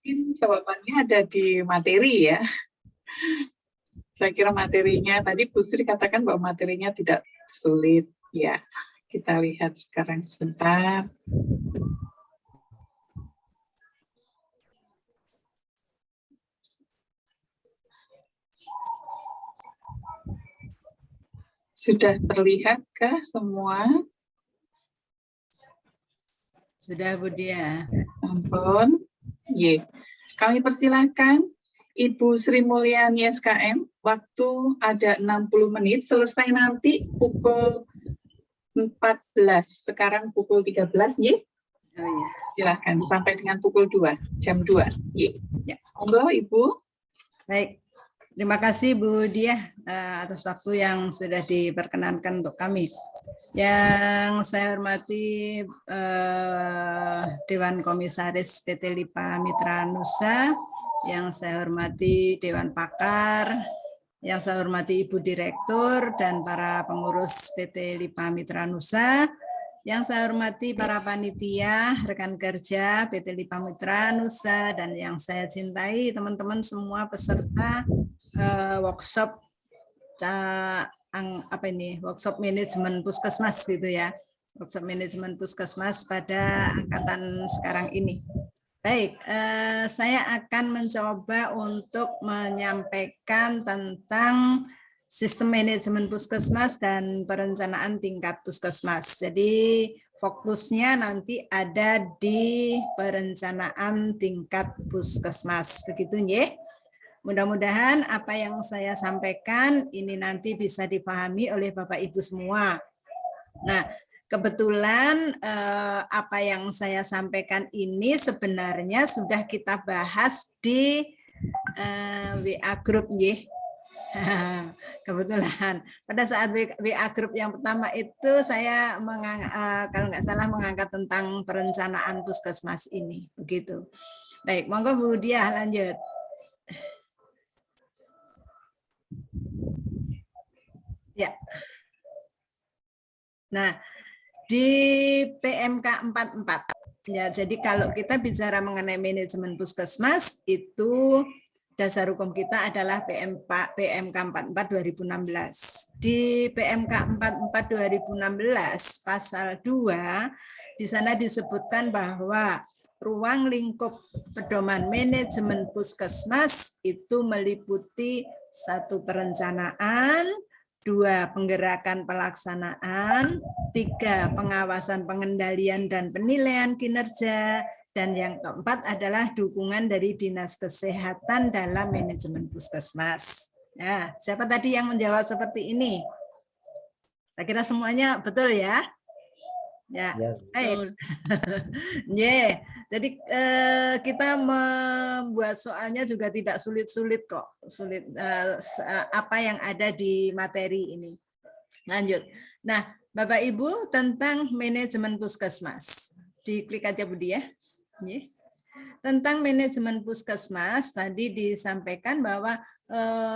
Mungkin jawabannya ada di materi ya. Saya kira materinya, tadi Bu Sri katakan bahwa materinya tidak sulit. Ya, kita lihat sekarang sebentar. Sudah terlihatkah semua? Sudah, Bu Dia. Ampun. Ye. Kami persilahkan Ibu Sri Mulyani SKM, waktu ada 60 menit, selesai nanti pukul 14, sekarang pukul 13, ye. Oh, iya. Silahkan, sampai dengan pukul 2, jam 2, ye. Ya. Monggo, Ibu. Baik, terima kasih Bu Dia atas waktu yang sudah diperkenankan untuk kami. Yang saya hormati Dewan Komisaris PT LIPA Mitra Nusa, yang saya hormati Dewan Pakar, yang saya hormati Ibu Direktur dan para pengurus PT LIPA Mitra Nusa, yang saya hormati para panitia, rekan kerja PT LIPA Mitra Nusa, dan yang saya cintai teman-teman semua peserta workshop workshop manajemen puskesmas gitu ya, workshop manajemen puskesmas pada angkatan sekarang ini. Baik, saya akan mencoba untuk menyampaikan tentang sistem manajemen puskesmas dan perencanaan tingkat puskesmas. Jadi fokusnya nanti ada di perencanaan tingkat puskesmas, begitu ya. Mudah-mudahan apa yang saya sampaikan ini nanti bisa dipahami oleh Bapak Ibu semua. Nah, kebetulan apa yang saya sampaikan ini sebenarnya sudah kita bahas di WA Group ya. Kebetulan pada saat WA Group yang pertama itu saya kalau nggak salah mengangkat tentang perencanaan puskesmas ini, begitu. Baik, monggo Bu Dia lanjut. Ya. Nah, di PMK 44. Ya, jadi kalau kita bicara mengenai manajemen puskesmas, itu dasar hukum kita adalah PMK 44 2016. Di PMK 44 2016 pasal 2 di sana disebutkan bahwa ruang lingkup pedoman manajemen puskesmas itu meliputi 1 perencanaan, 2 penggerakan pelaksanaan, 3 pengawasan pengendalian dan penilaian kinerja, dan yang keempat adalah dukungan dari Dinas Kesehatan dalam manajemen puskesmas. Nah, siapa tadi yang menjawab seperti ini? Saya kira semuanya betul ya? Ya, baik. Yeah. Jadi kita membuat soalnya juga tidak sulit-sulit kok. Sulit apa yang ada di materi ini. Lanjut. Nah, Bapak Ibu tentang manajemen puskesmas. Diklik aja Budi ya. Yeah. Tentang manajemen puskesmas tadi disampaikan bahwa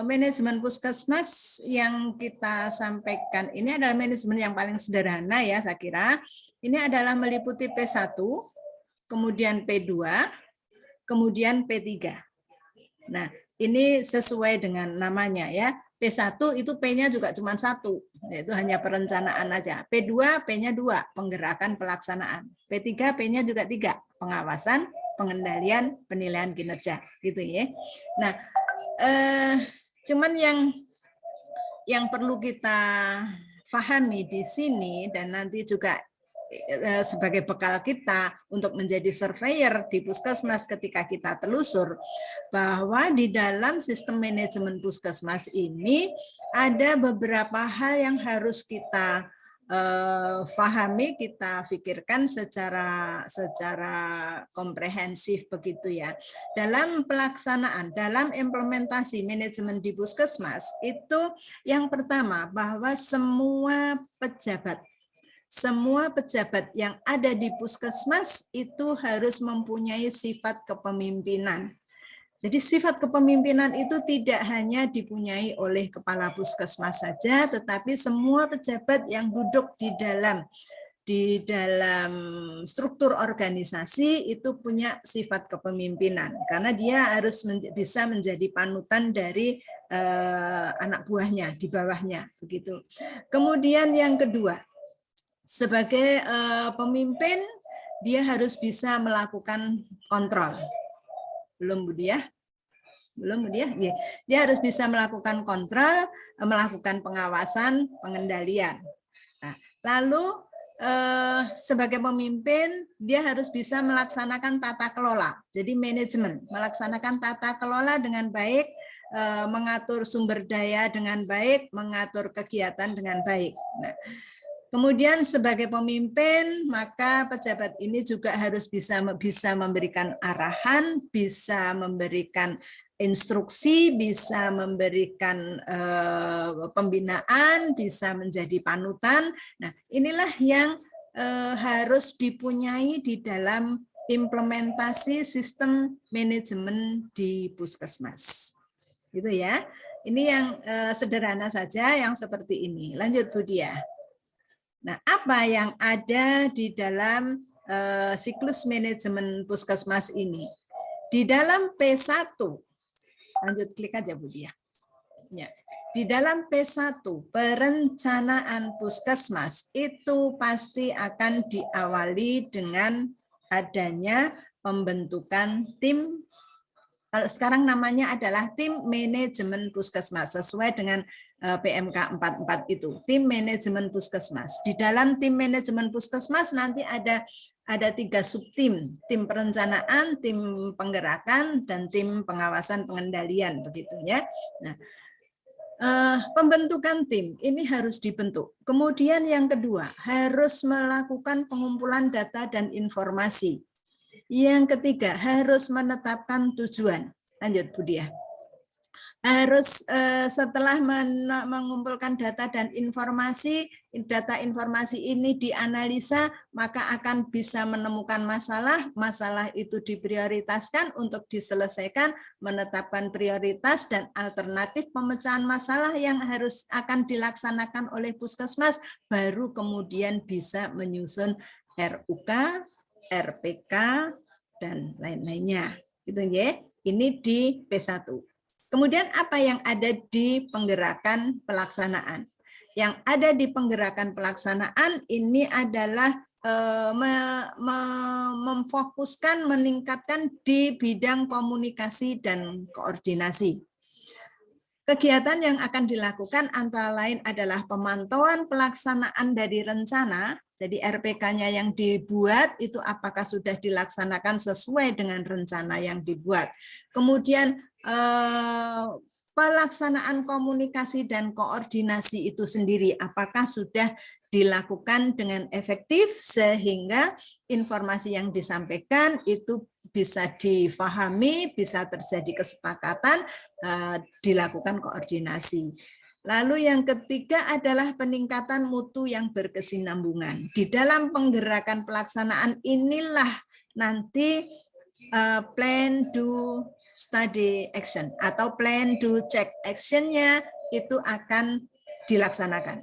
manajemen puskesmas yang kita sampaikan ini adalah manajemen yang paling sederhana ya saya kira. Ini adalah meliputi P1, kemudian P2, kemudian P3. Nah, ini sesuai dengan namanya ya. P1 itu P-nya juga cuma 1, yaitu hanya perencanaan aja. P2, P-nya 2, penggerakan pelaksanaan. P3, P-nya juga 3, pengawasan, pengendalian, penilaian kinerja, gitu ya. Nah, cuman yang perlu kita pahami di sini dan nanti juga sebagai bekal kita untuk menjadi surveyor di puskesmas ketika kita telusur bahwa di dalam sistem manajemen puskesmas ini ada beberapa hal yang harus kita pahami, kita pikirkan secara komprehensif begitu ya. Dalam pelaksanaan, dalam implementasi manajemen di puskesmas itu yang pertama bahwa semua pejabat yang ada di puskesmas itu harus mempunyai sifat kepemimpinan. Jadi sifat kepemimpinan itu tidak hanya dipunyai oleh kepala puskesmas saja, tetapi semua pejabat yang duduk di dalam di dalam struktur organisasi itu punya sifat kepemimpinan karena dia harus bisa menjadi panutan dari anak buahnya di bawahnya begitu. Kemudian yang kedua, sebagai pemimpin dia harus bisa melakukan kontrol. Belum Bu Diah? Belum Bu Diah? Dia harus bisa melakukan kontrol, melakukan pengawasan, pengendalian. Nah, lalu sebagai pemimpin dia harus bisa melaksanakan tata kelola, jadi manajemen, melaksanakan tata kelola dengan baik, mengatur sumber daya dengan baik, mengatur kegiatan dengan baik. Nah, kemudian sebagai pemimpin maka pejabat ini juga harus bisa memberikan arahan, bisa memberikan instruksi, bisa memberikan pembinaan, bisa menjadi panutan. Nah, inilah yang harus dipunyai di dalam implementasi sistem manajemen di Puskesmas. Gitu ya. Ini yang sederhana saja, yang seperti ini. Lanjut Bu Diah. Nah, apa yang ada di dalam siklus manajemen Puskesmas ini? Di dalam P1, lanjut klik aja Bu Diah. Ya. Di dalam P1, perencanaan Puskesmas itu pasti akan diawali dengan adanya pembentukan tim, kalau sekarang namanya adalah tim manajemen Puskesmas, sesuai dengan PMK 44 itu, tim manajemen Puskesmas. Di dalam tim manajemen Puskesmas nanti ada 3 subtim, tim perencanaan, tim penggerakan, dan tim pengawasan pengendalian, begitu ya. Nah, pembentukan tim ini harus dibentuk. Kemudian yang kedua, harus melakukan pengumpulan data dan informasi. Yang ketiga, harus menetapkan tujuan. Lanjut Bu Diah. Harus setelah mengumpulkan data dan informasi ini dianalisa, maka akan bisa menemukan masalah itu diprioritaskan untuk diselesaikan, menetapkan prioritas dan alternatif pemecahan masalah yang akan dilaksanakan oleh Puskesmas, baru kemudian bisa menyusun RUK, RPK, dan lain-lainnya. Gitu ya. Ini di P1. Kemudian apa yang ada di penggerakan pelaksanaan? Yang ada di penggerakan pelaksanaan ini adalah memfokuskan, meningkatkan di bidang komunikasi dan koordinasi. Kegiatan yang akan dilakukan antara lain adalah pemantauan pelaksanaan dari rencana, jadi RPK-nya yang dibuat itu apakah sudah dilaksanakan sesuai dengan rencana yang dibuat. Kemudian pelaksanaan komunikasi dan koordinasi itu sendiri apakah sudah dilakukan dengan efektif sehingga informasi yang disampaikan itu bisa difahami, bisa terjadi kesepakatan, dilakukan koordinasi. Lalu yang ketiga adalah peningkatan mutu yang berkesinambungan. Di dalam penggerakan pelaksanaan inilah nanti plan, do, study, action atau plan, do, check, action-nya itu akan dilaksanakan.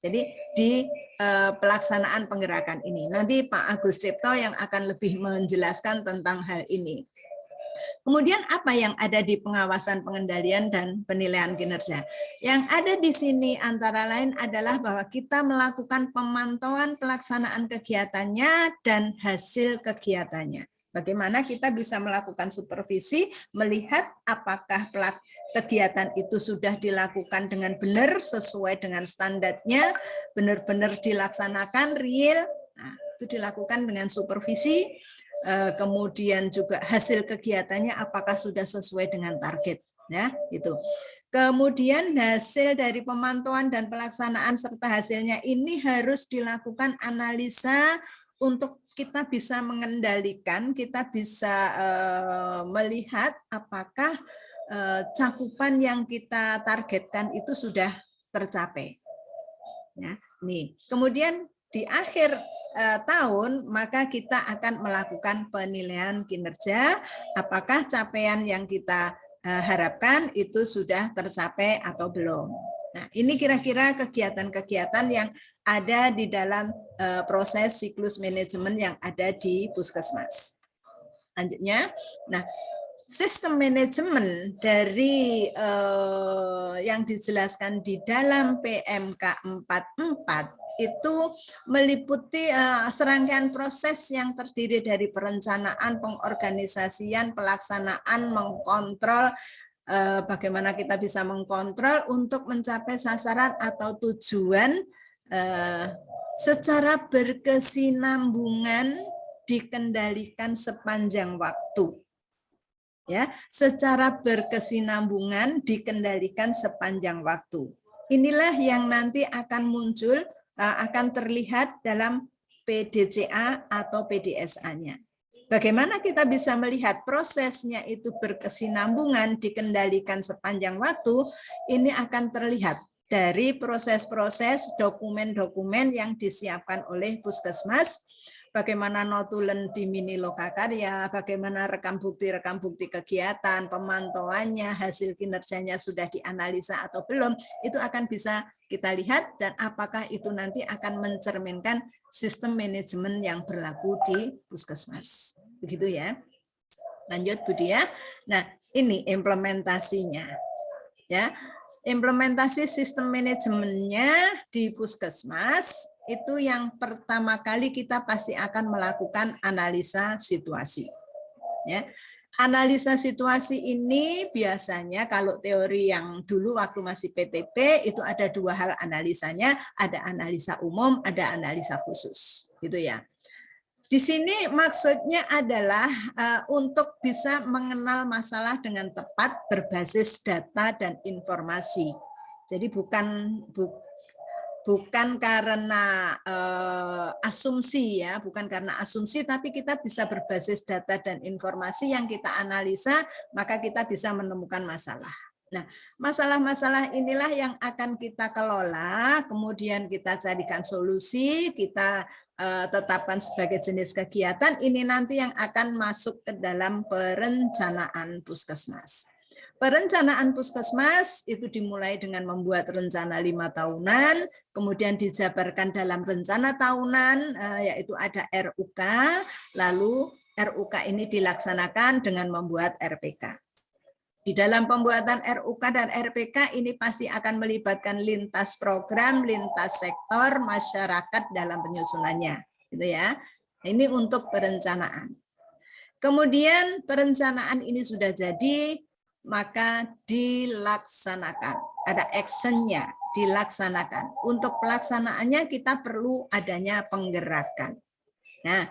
Jadi di pelaksanaan penggerakan ini. Nanti Pak Agus Cipto yang akan lebih menjelaskan tentang hal ini. Kemudian apa yang ada di pengawasan pengendalian dan penilaian kinerja? Yang ada di sini antara lain adalah bahwa kita melakukan pemantauan pelaksanaan kegiatannya dan hasil kegiatannya. Bagaimana kita bisa melakukan supervisi, melihat apakah kegiatan itu sudah dilakukan dengan benar, sesuai dengan standarnya, benar-benar dilaksanakan, real, nah, itu dilakukan dengan supervisi, kemudian juga hasil kegiatannya apakah sudah sesuai dengan target. Ya, itu. Kemudian hasil dari pemantauan dan pelaksanaan serta hasilnya ini harus dilakukan analisa untuk kita bisa mengendalikan, kita bisa melihat apakah cakupan yang kita targetkan itu sudah tercapai. Ya, nih. Kemudian di akhir tahun maka kita akan melakukan penilaian kinerja, apakah capaian yang kita harapkan itu sudah tercapai atau belum. Nah, ini kira-kira kegiatan-kegiatan yang ada di dalam proses siklus manajemen yang ada di Puskesmas. Lanjutnya, nah sistem manajemen dari yang dijelaskan di dalam PMK 44 itu meliputi serangkaian proses yang terdiri dari perencanaan, pengorganisasian, pelaksanaan, mengkontrol, bagaimana kita bisa mengkontrol untuk mencapai sasaran atau tujuan secara berkesinambungan dikendalikan sepanjang waktu. Ya, secara berkesinambungan dikendalikan sepanjang waktu. Inilah yang nanti akan muncul, akan terlihat dalam PDCA atau PDSA-nya. Bagaimana kita bisa melihat prosesnya itu berkesinambungan dikendalikan sepanjang waktu, ini akan terlihat dari proses-proses dokumen-dokumen yang disiapkan oleh Puskesmas, bagaimana notulen di mini lokakarya, bagaimana rekam bukti kegiatan, pemantauannya, hasil kinerjanya sudah dianalisa atau belum, itu akan bisa kita lihat dan apakah itu nanti akan mencerminkan sistem manajemen yang berlaku di Puskesmas. Begitu ya. Lanjut Bu Dia. Nah, ini implementasinya. Ya. Implementasi sistem manajemennya di Puskesmas itu yang pertama kali kita pasti akan melakukan analisa situasi. Ya. Analisa situasi ini biasanya kalau teori yang dulu waktu masih PTP itu ada dua hal analisanya, ada analisa umum, ada analisa khusus, gitu ya. Di sini maksudnya adalah untuk bisa mengenal masalah dengan tepat berbasis data dan informasi. Jadi bukan karena asumsi ya, bukan karena asumsi, tapi kita bisa berbasis data dan informasi yang kita analisa, maka kita bisa menemukan masalah. Nah, masalah-masalah inilah yang akan kita kelola, kemudian kita carikan solusi, kita tetapkan sebagai jenis kegiatan, ini nanti yang akan masuk ke dalam perencanaan Puskesmas. Perencanaan Puskesmas itu dimulai dengan membuat rencana 5 tahunan, kemudian dijabarkan dalam rencana tahunan, yaitu ada RUK, lalu RUK ini dilaksanakan dengan membuat RPK. Di dalam pembuatan RUK dan RPK ini pasti akan melibatkan lintas program, lintas sektor, masyarakat dalam penyusunannya, gitu ya. Ini untuk perencanaan. Kemudian perencanaan ini sudah jadi, maka dilaksanakan. Ada actionnya, dilaksanakan. Untuk pelaksanaannya kita perlu adanya penggerakan. Nah,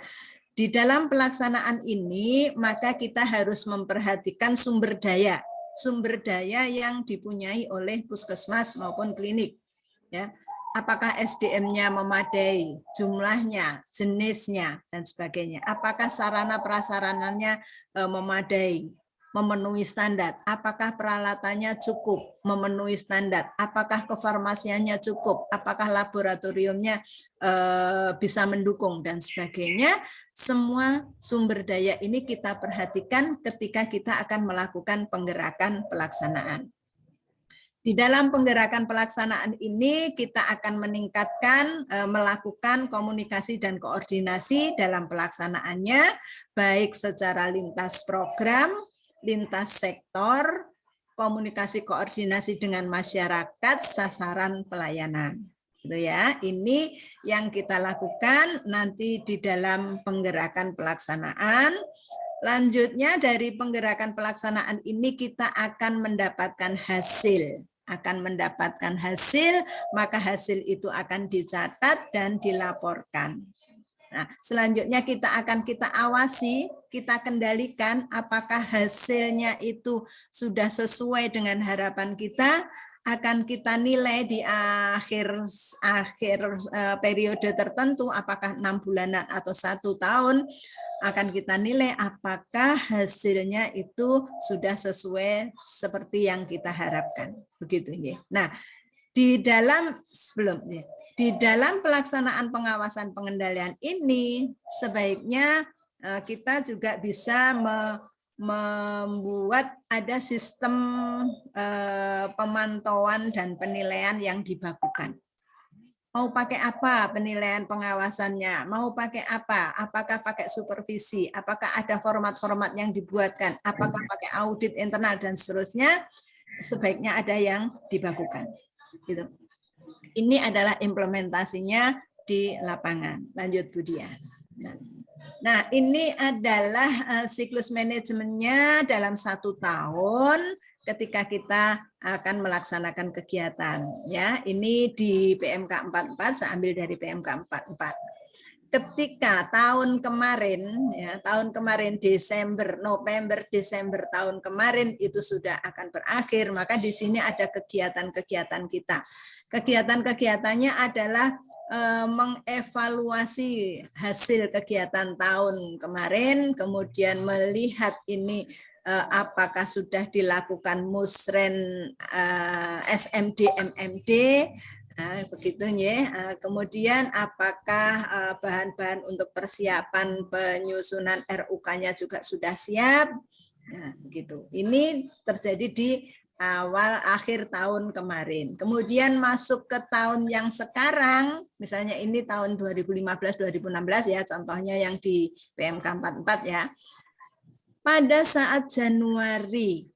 di dalam pelaksanaan ini, maka kita harus memperhatikan sumber daya yang dipunyai oleh Puskesmas maupun klinik. Ya, apakah SDM-nya memadai, jumlahnya, jenisnya, dan sebagainya. Apakah sarana prasarananya memadai, memenuhi standar, apakah peralatannya cukup, memenuhi standar, apakah kefarmasiannya cukup, apakah laboratoriumnya bisa mendukung, dan sebagainya. Semua sumber daya ini kita perhatikan ketika kita akan melakukan penggerakan pelaksanaan. Di dalam penggerakan pelaksanaan ini kita akan meningkatkan, melakukan komunikasi dan koordinasi dalam pelaksanaannya, baik secara lintas program, lintas sektor, komunikasi koordinasi dengan masyarakat, sasaran pelayanan. Gitu ya. Ini yang kita lakukan nanti di dalam penggerakan pelaksanaan. Lanjutnya dari penggerakan pelaksanaan ini kita akan mendapatkan hasil. Maka hasil itu akan dicatat dan dilaporkan. Nah, selanjutnya kita awasi, kita kendalikan apakah hasilnya itu sudah sesuai dengan harapan kita, akan kita nilai di akhir periode tertentu, apakah 6 bulanan atau 1 tahun, akan kita nilai apakah hasilnya itu sudah sesuai seperti yang kita harapkan. Begitu ya. Nah, di dalam pelaksanaan pengawasan pengendalian ini sebaiknya kita juga bisa membuat ada sistem pemantauan dan penilaian yang dibakukan. Mau pakai apa penilaian pengawasannya? Mau pakai apa? Apakah pakai supervisi? Apakah ada format-format yang dibuatkan? Apakah pakai audit internal dan seterusnya? Sebaiknya ada yang dibakukan. Gitu. Ini adalah implementasinya di lapangan. Lanjut Bu Dian. Nah, ini adalah siklus manajemennya dalam 1 tahun ketika kita akan melaksanakan kegiatan. Ya, ini di PMK 44, saya ambil dari PMK 44. Ketika tahun kemarin, ya, tahun kemarin Desember, November, Desember tahun kemarin itu sudah akan berakhir, maka di sini ada kegiatan-kegiatan kita. Kegiatan-kegiatannya adalah mengevaluasi hasil kegiatan tahun kemarin, kemudian melihat ini apakah sudah dilakukan musren SMD, MMD, begitu ya. Kemudian apakah bahan-bahan untuk persiapan penyusunan RUK-nya juga sudah siap? Nah, begitu. Ini terjadi di akhir tahun kemarin. Kemudian masuk ke tahun yang sekarang, misalnya ini tahun 2015-2016 ya, contohnya yang di PMK 44 ya. Pada saat Januari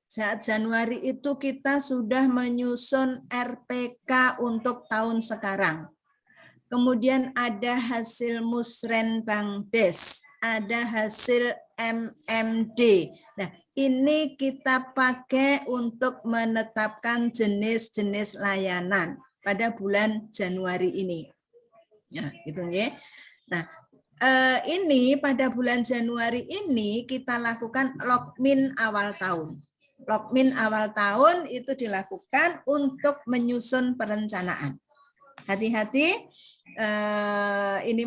itu kita sudah menyusun RPK untuk tahun sekarang. Kemudian ada hasil Musrenbangdes, ada hasil MMD. Nah, ini kita pakai untuk menetapkan jenis-jenis layanan pada bulan Januari ini. Ya, gitu ya. Nah, ini pada bulan Januari ini kita lakukan logmin awal tahun. Logmin awal tahun itu dilakukan untuk menyusun perencanaan. Hati-hati, ini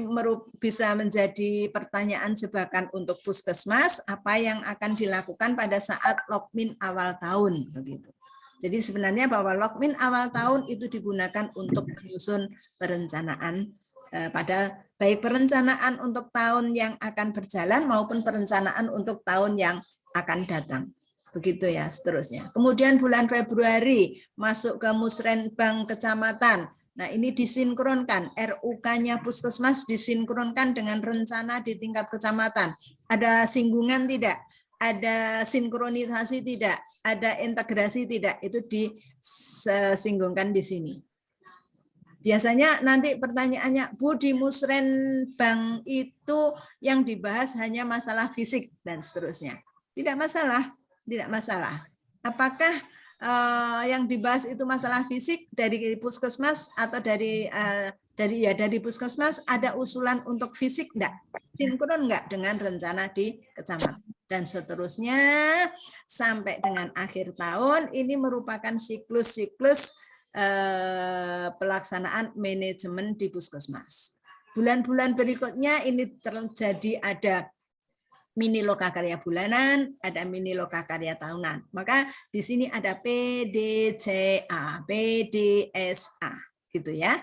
bisa menjadi pertanyaan jebakan untuk puskesmas, apa yang akan dilakukan pada saat logmin awal tahun. Begitu. Jadi sebenarnya bahwa logmin awal tahun itu digunakan untuk menyusun perencanaan pada baik perencanaan untuk tahun yang akan berjalan maupun perencanaan untuk tahun yang akan datang. Begitu ya seterusnya. Kemudian bulan Februari masuk ke Musrenbang Kecamatan. Nah, ini disinkronkan, RUK-nya Puskesmas disinkronkan dengan rencana di tingkat kecamatan. Ada singgungan tidak? Ada sinkronisasi tidak? Ada integrasi tidak? Itu disinggungkan di sini. Biasanya nanti pertanyaannya, Bu, di Musrenbang itu yang dibahas hanya masalah fisik dan seterusnya. Tidak masalah, tidak masalah. Apakah yang dibahas itu masalah fisik dari puskesmas atau dari puskesmas ada usulan untuk fisik enggak? Sinkron enggak dengan rencana di kecamatan dan seterusnya sampai dengan akhir tahun. Ini merupakan siklus-siklus pelaksanaan manajemen di puskesmas. Bulan-bulan berikutnya ini terjadi ada mini lokakarya bulanan, ada mini lokakarya tahunan. Maka di sini ada PDCA, PDSA, gitu ya.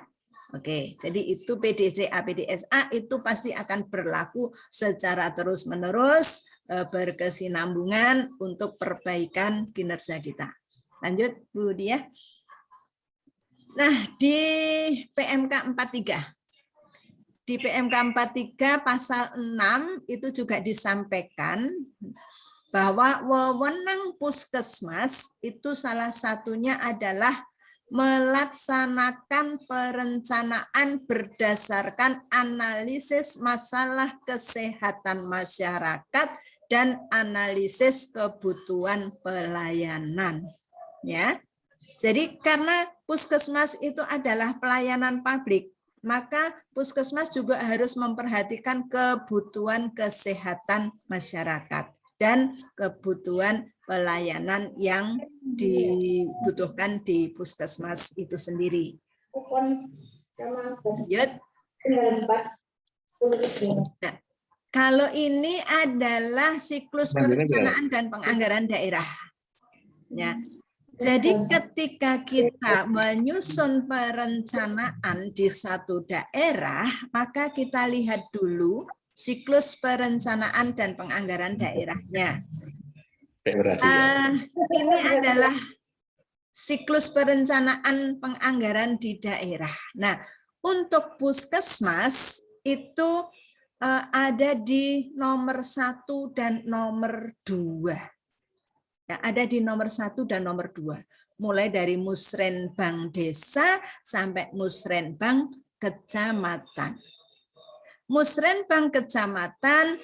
Oke, jadi itu PDCA, PDSA itu pasti akan berlaku secara terus-menerus, berkesinambungan untuk perbaikan kinerja kita. Lanjut, Bu Dia. Nah, di PMK 43. Di PMK 43 pasal 6 itu juga disampaikan bahwa wewenang puskesmas itu salah satunya adalah melaksanakan perencanaan berdasarkan analisis masalah kesehatan masyarakat dan analisis kebutuhan pelayanan. Ya. Jadi karena puskesmas itu adalah pelayanan publik, maka puskesmas juga harus memperhatikan kebutuhan kesehatan masyarakat dan kebutuhan pelayanan yang dibutuhkan di puskesmas itu sendiri. Nah, kalau ini adalah siklus perencanaan dan penganggaran daerah. Ya. Jadi ketika kita menyusun perencanaan di satu daerah, maka kita lihat dulu siklus perencanaan dan penganggaran daerahnya. Ini adalah siklus perencanaan penganggaran di daerah. Nah, Untuk puskesmas itu ada di nomor 1 dan nomor 2. Ya, ada di nomor 1 dan nomor 2. Mulai dari musrenbang desa sampai musrenbang kecamatan. Musrenbang kecamatan,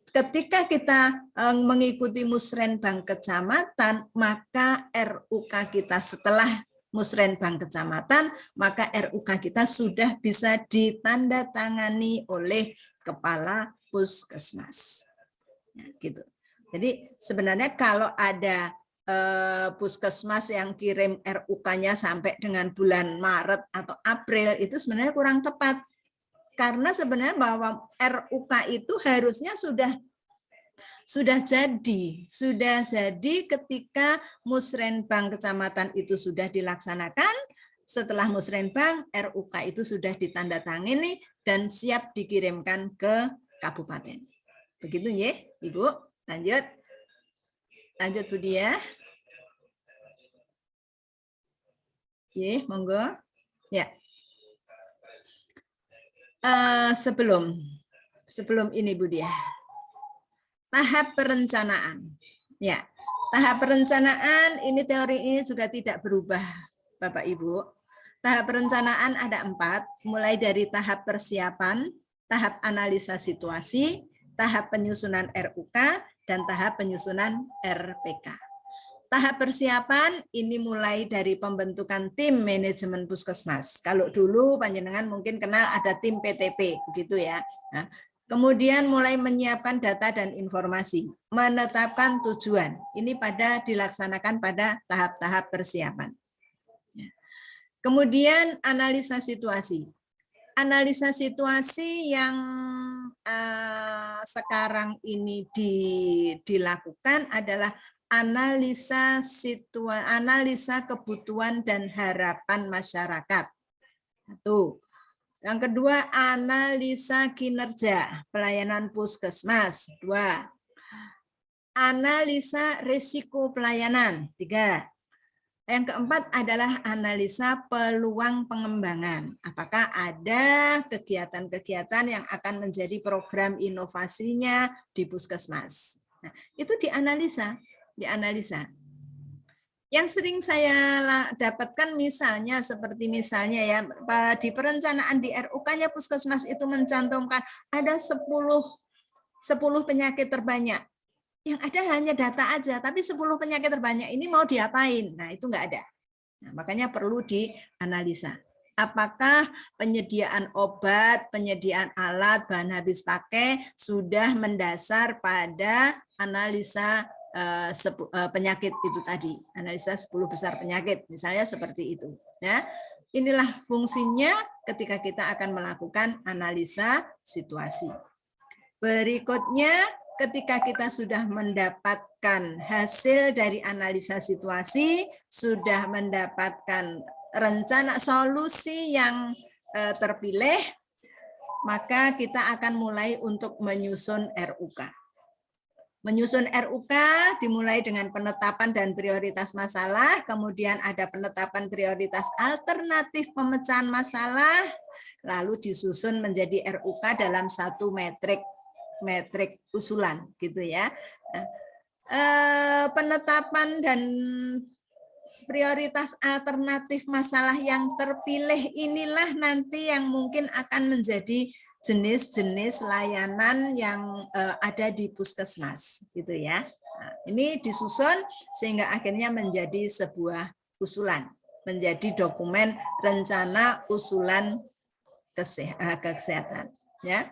ketika kita mengikuti musrenbang kecamatan, maka RUK kita setelah musrenbang kecamatan, maka RUK kita sudah bisa ditandatangani oleh kepala puskesmas. Ya, gitu. Jadi sebenarnya kalau ada puskesmas yang kirim RUK-nya sampai dengan bulan Maret atau April, itu sebenarnya kurang tepat. Karena sebenarnya bahwa RUK itu harusnya sudah jadi ketika musrenbang kecamatan itu sudah dilaksanakan. Setelah musrenbang, RUK itu sudah ditandatangani dan siap dikirimkan ke kabupaten. Begitu ya, Ibu. Lanjut Bu Dia. Ya, monggo. Ya. Sebelum ini Bu Dia. Tahap perencanaan. Ya, tahap perencanaan ini teori ini juga tidak berubah, Bapak Ibu. Tahap perencanaan ada 4, mulai dari tahap persiapan, tahap analisa situasi, tahap penyusunan RUK, dan tahap penyusunan RPK. Tahap persiapan ini mulai dari pembentukan tim manajemen puskesmas. Kalau dulu panjenengan mungkin kenal ada tim PTP, begitu ya. Nah, kemudian mulai menyiapkan data dan informasi, menetapkan tujuan. Ini dilaksanakan pada tahap-tahap persiapan. Kemudian analisa situasi. Analisa situasi yang sekarang ini dilakukan adalah analisa kebutuhan dan harapan masyarakat. Satu. Yang kedua, analisa kinerja pelayanan puskesmas. 2. Analisa risiko pelayanan. 3. Yang keempat adalah analisa peluang pengembangan. Apakah ada kegiatan-kegiatan yang akan menjadi program inovasinya di puskesmas. Nah, itu dianalisa. Yang sering saya dapatkan seperti misalnya ya, di perencanaan di RUK-nya puskesmas itu mencantumkan ada 10 penyakit terbanyak. Yang ada hanya data aja, tapi 10 penyakit terbanyak ini mau diapain? Nah, itu enggak ada. Nah, makanya perlu dianalisa. Apakah penyediaan obat, penyediaan alat, bahan habis pakai sudah mendasar pada analisa penyakit itu tadi, analisa 10 besar penyakit, misalnya seperti itu. Ya, inilah fungsinya ketika kita akan melakukan analisa situasi. Berikutnya, ketika kita sudah mendapatkan hasil dari analisa situasi, sudah mendapatkan rencana solusi yang terpilih, maka kita akan mulai untuk menyusun RUK. Menyusun RUK dimulai dengan penetapan dan prioritas masalah, kemudian ada penetapan prioritas alternatif pemecahan masalah, lalu disusun menjadi RUK dalam satu metrik usulan, gitu ya. Penetapan dan prioritas alternatif masalah yang terpilih inilah nanti yang mungkin akan menjadi jenis-jenis layanan yang ada di puskesmas, gitu ya. Nah, ini disusun sehingga akhirnya menjadi sebuah usulan, menjadi dokumen rencana usulan kesehatan. Ya,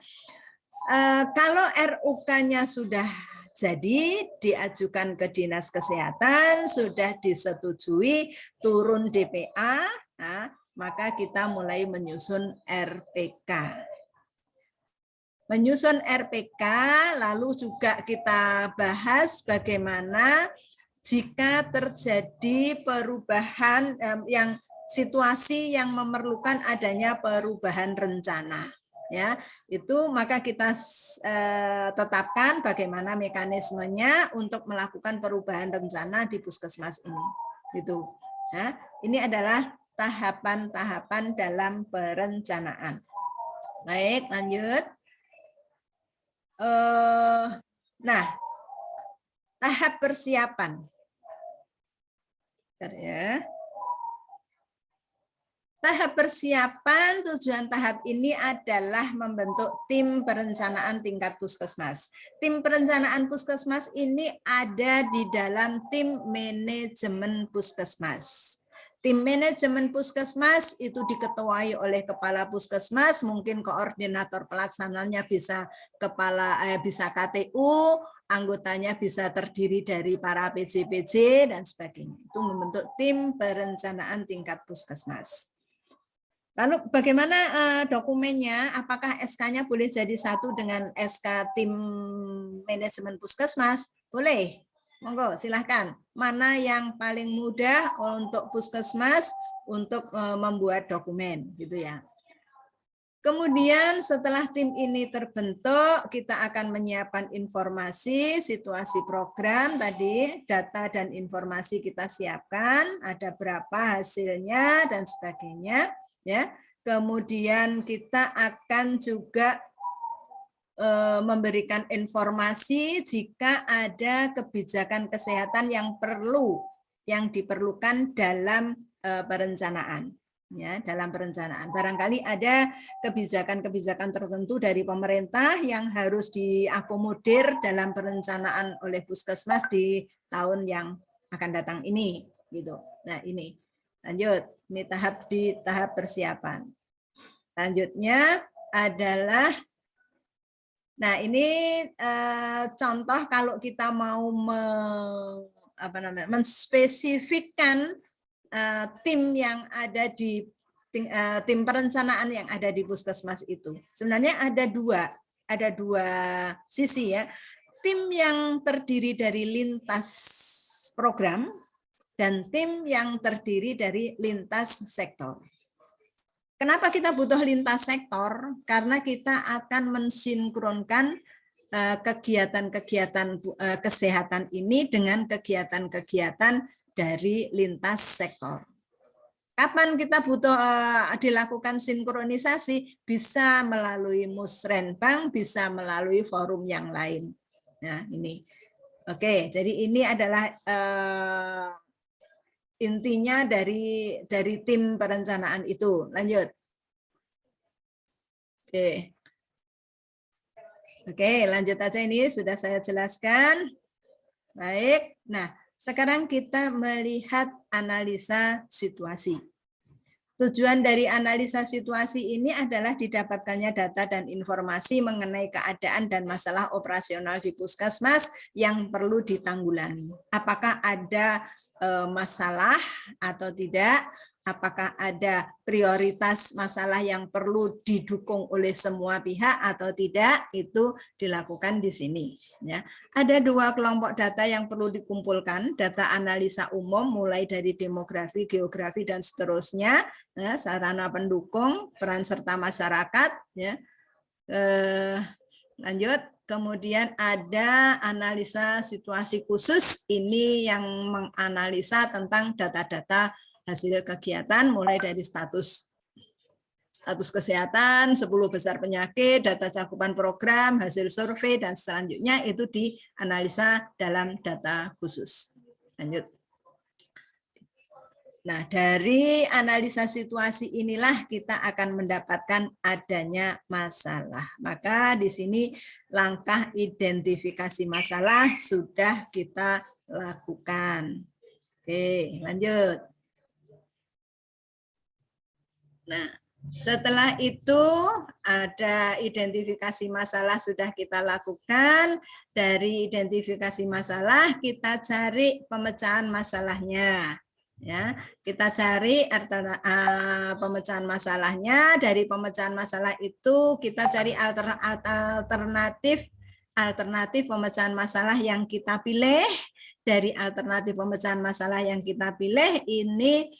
kalau RUK-nya sudah jadi diajukan ke Dinas Kesehatan, sudah disetujui, turun DPA, nah, maka kita mulai menyusun RPK. Menyusun RPK, lalu juga kita bahas bagaimana jika terjadi perubahan yang situasi yang memerlukan adanya perubahan rencana. Ya, itu maka kita tetapkan bagaimana mekanismenya untuk melakukan perubahan rencana di puskesmas ini. Gitu. Nah, ini adalah tahapan-tahapan dalam perencanaan. Baik, lanjut. Nah, tahap persiapan. Bentar ya. Tahap persiapan, tujuan tahap ini adalah membentuk tim perencanaan tingkat puskesmas. Tim perencanaan puskesmas ini ada di dalam tim manajemen puskesmas. Tim manajemen puskesmas itu diketuai oleh kepala puskesmas, mungkin koordinator pelaksananya bisa bisa KTU, anggotanya bisa terdiri dari para PJ-PJ dan sebagainya. Itu membentuk tim perencanaan tingkat puskesmas. Lalu bagaimana dokumennya? Apakah SK-nya boleh jadi satu dengan SK tim manajemen puskesmas? Boleh. Monggo, silahkan. Mana yang paling mudah untuk puskesmas untuk membuat dokumen, gitu ya. Kemudian setelah tim ini terbentuk, kita akan menyiapkan informasi, situasi program tadi, data dan informasi kita siapkan, ada berapa hasilnya dan sebagainya. Ya, kemudian kita akan juga memberikan informasi jika ada kebijakan kesehatan yang diperlukan dalam perencanaan. Ya, dalam perencanaan. Barangkali ada kebijakan-kebijakan tertentu dari pemerintah yang harus diakomodir dalam perencanaan oleh puskesmas di tahun yang akan datang ini. Gitu. Nah, ini. Lanjut. Ini tahap persiapan. Selanjutnya adalah, nah ini contoh kalau kita mau menspesifikkan tim yang ada di tim perencanaan yang ada di puskesmas itu. Sebenarnya ada dua sisi ya. Tim yang terdiri dari lintas program dan tim yang terdiri dari lintas sektor. Kenapa kita butuh lintas sektor? Karena kita akan mensinkronkan kegiatan-kegiatan kesehatan ini dengan kegiatan-kegiatan dari lintas sektor. Kapan kita butuh dilakukan sinkronisasi? Bisa melalui musrenbang, bisa melalui forum yang lain. Nah, ini. Oke, jadi ini adalah intinya dari tim perencanaan itu. Lanjut. Oke, lanjut aja, ini sudah saya jelaskan. Baik. Nah, sekarang kita melihat analisa situasi. Tujuan dari analisa situasi ini adalah didapatkannya data dan informasi mengenai keadaan dan masalah operasional di puskesmas yang perlu ditanggulangi. Apakah ada masalah atau tidak, apakah ada prioritas masalah yang perlu didukung oleh semua pihak atau tidak, itu dilakukan di sini. Ya. Ada dua kelompok data yang perlu dikumpulkan, data analisa umum mulai dari demografi, geografi, dan seterusnya, ya, sarana pendukung, peran serta masyarakat. Ya. Lanjut. Kemudian ada analisa situasi khusus, ini yang menganalisa tentang data-data hasil kegiatan mulai dari status kesehatan, 10 besar penyakit, data cakupan program, hasil survei, dan selanjutnya itu dianalisa dalam data khusus. Lanjut. Nah, dari analisa situasi inilah kita akan mendapatkan adanya masalah. Maka di sini langkah identifikasi masalah sudah kita lakukan. Oke, lanjut. Nah, setelah itu ada identifikasi masalah sudah kita lakukan. Dari identifikasi masalah kita cari pemecahan masalahnya. Ya, kita cari pemecahan masalahnya. Dari pemecahan masalah itu kita cari alternatif pemecahan masalah yang kita pilih. Dari alternatif pemecahan masalah yang kita pilih ini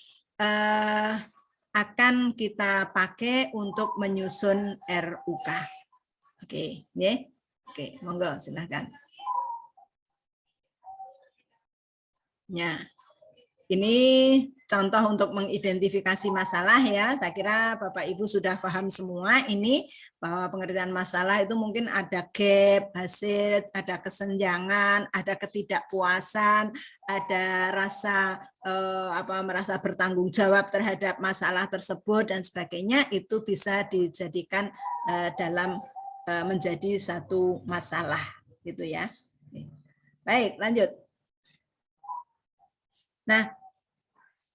akan kita pakai untuk menyusun RUK. Oke, ya. Oke, monggo silahkan. Ya. Ini contoh untuk mengidentifikasi masalah ya. Saya kira Bapak Ibu sudah paham semua ini, bahwa pengertian masalah itu mungkin ada gap hasil, ada kesenjangan, ada ketidakpuasan, ada rasa merasa bertanggung jawab terhadap masalah tersebut dan sebagainya. Itu bisa dijadikan dalam menjadi satu masalah gitu ya. Baik, lanjut. Nah,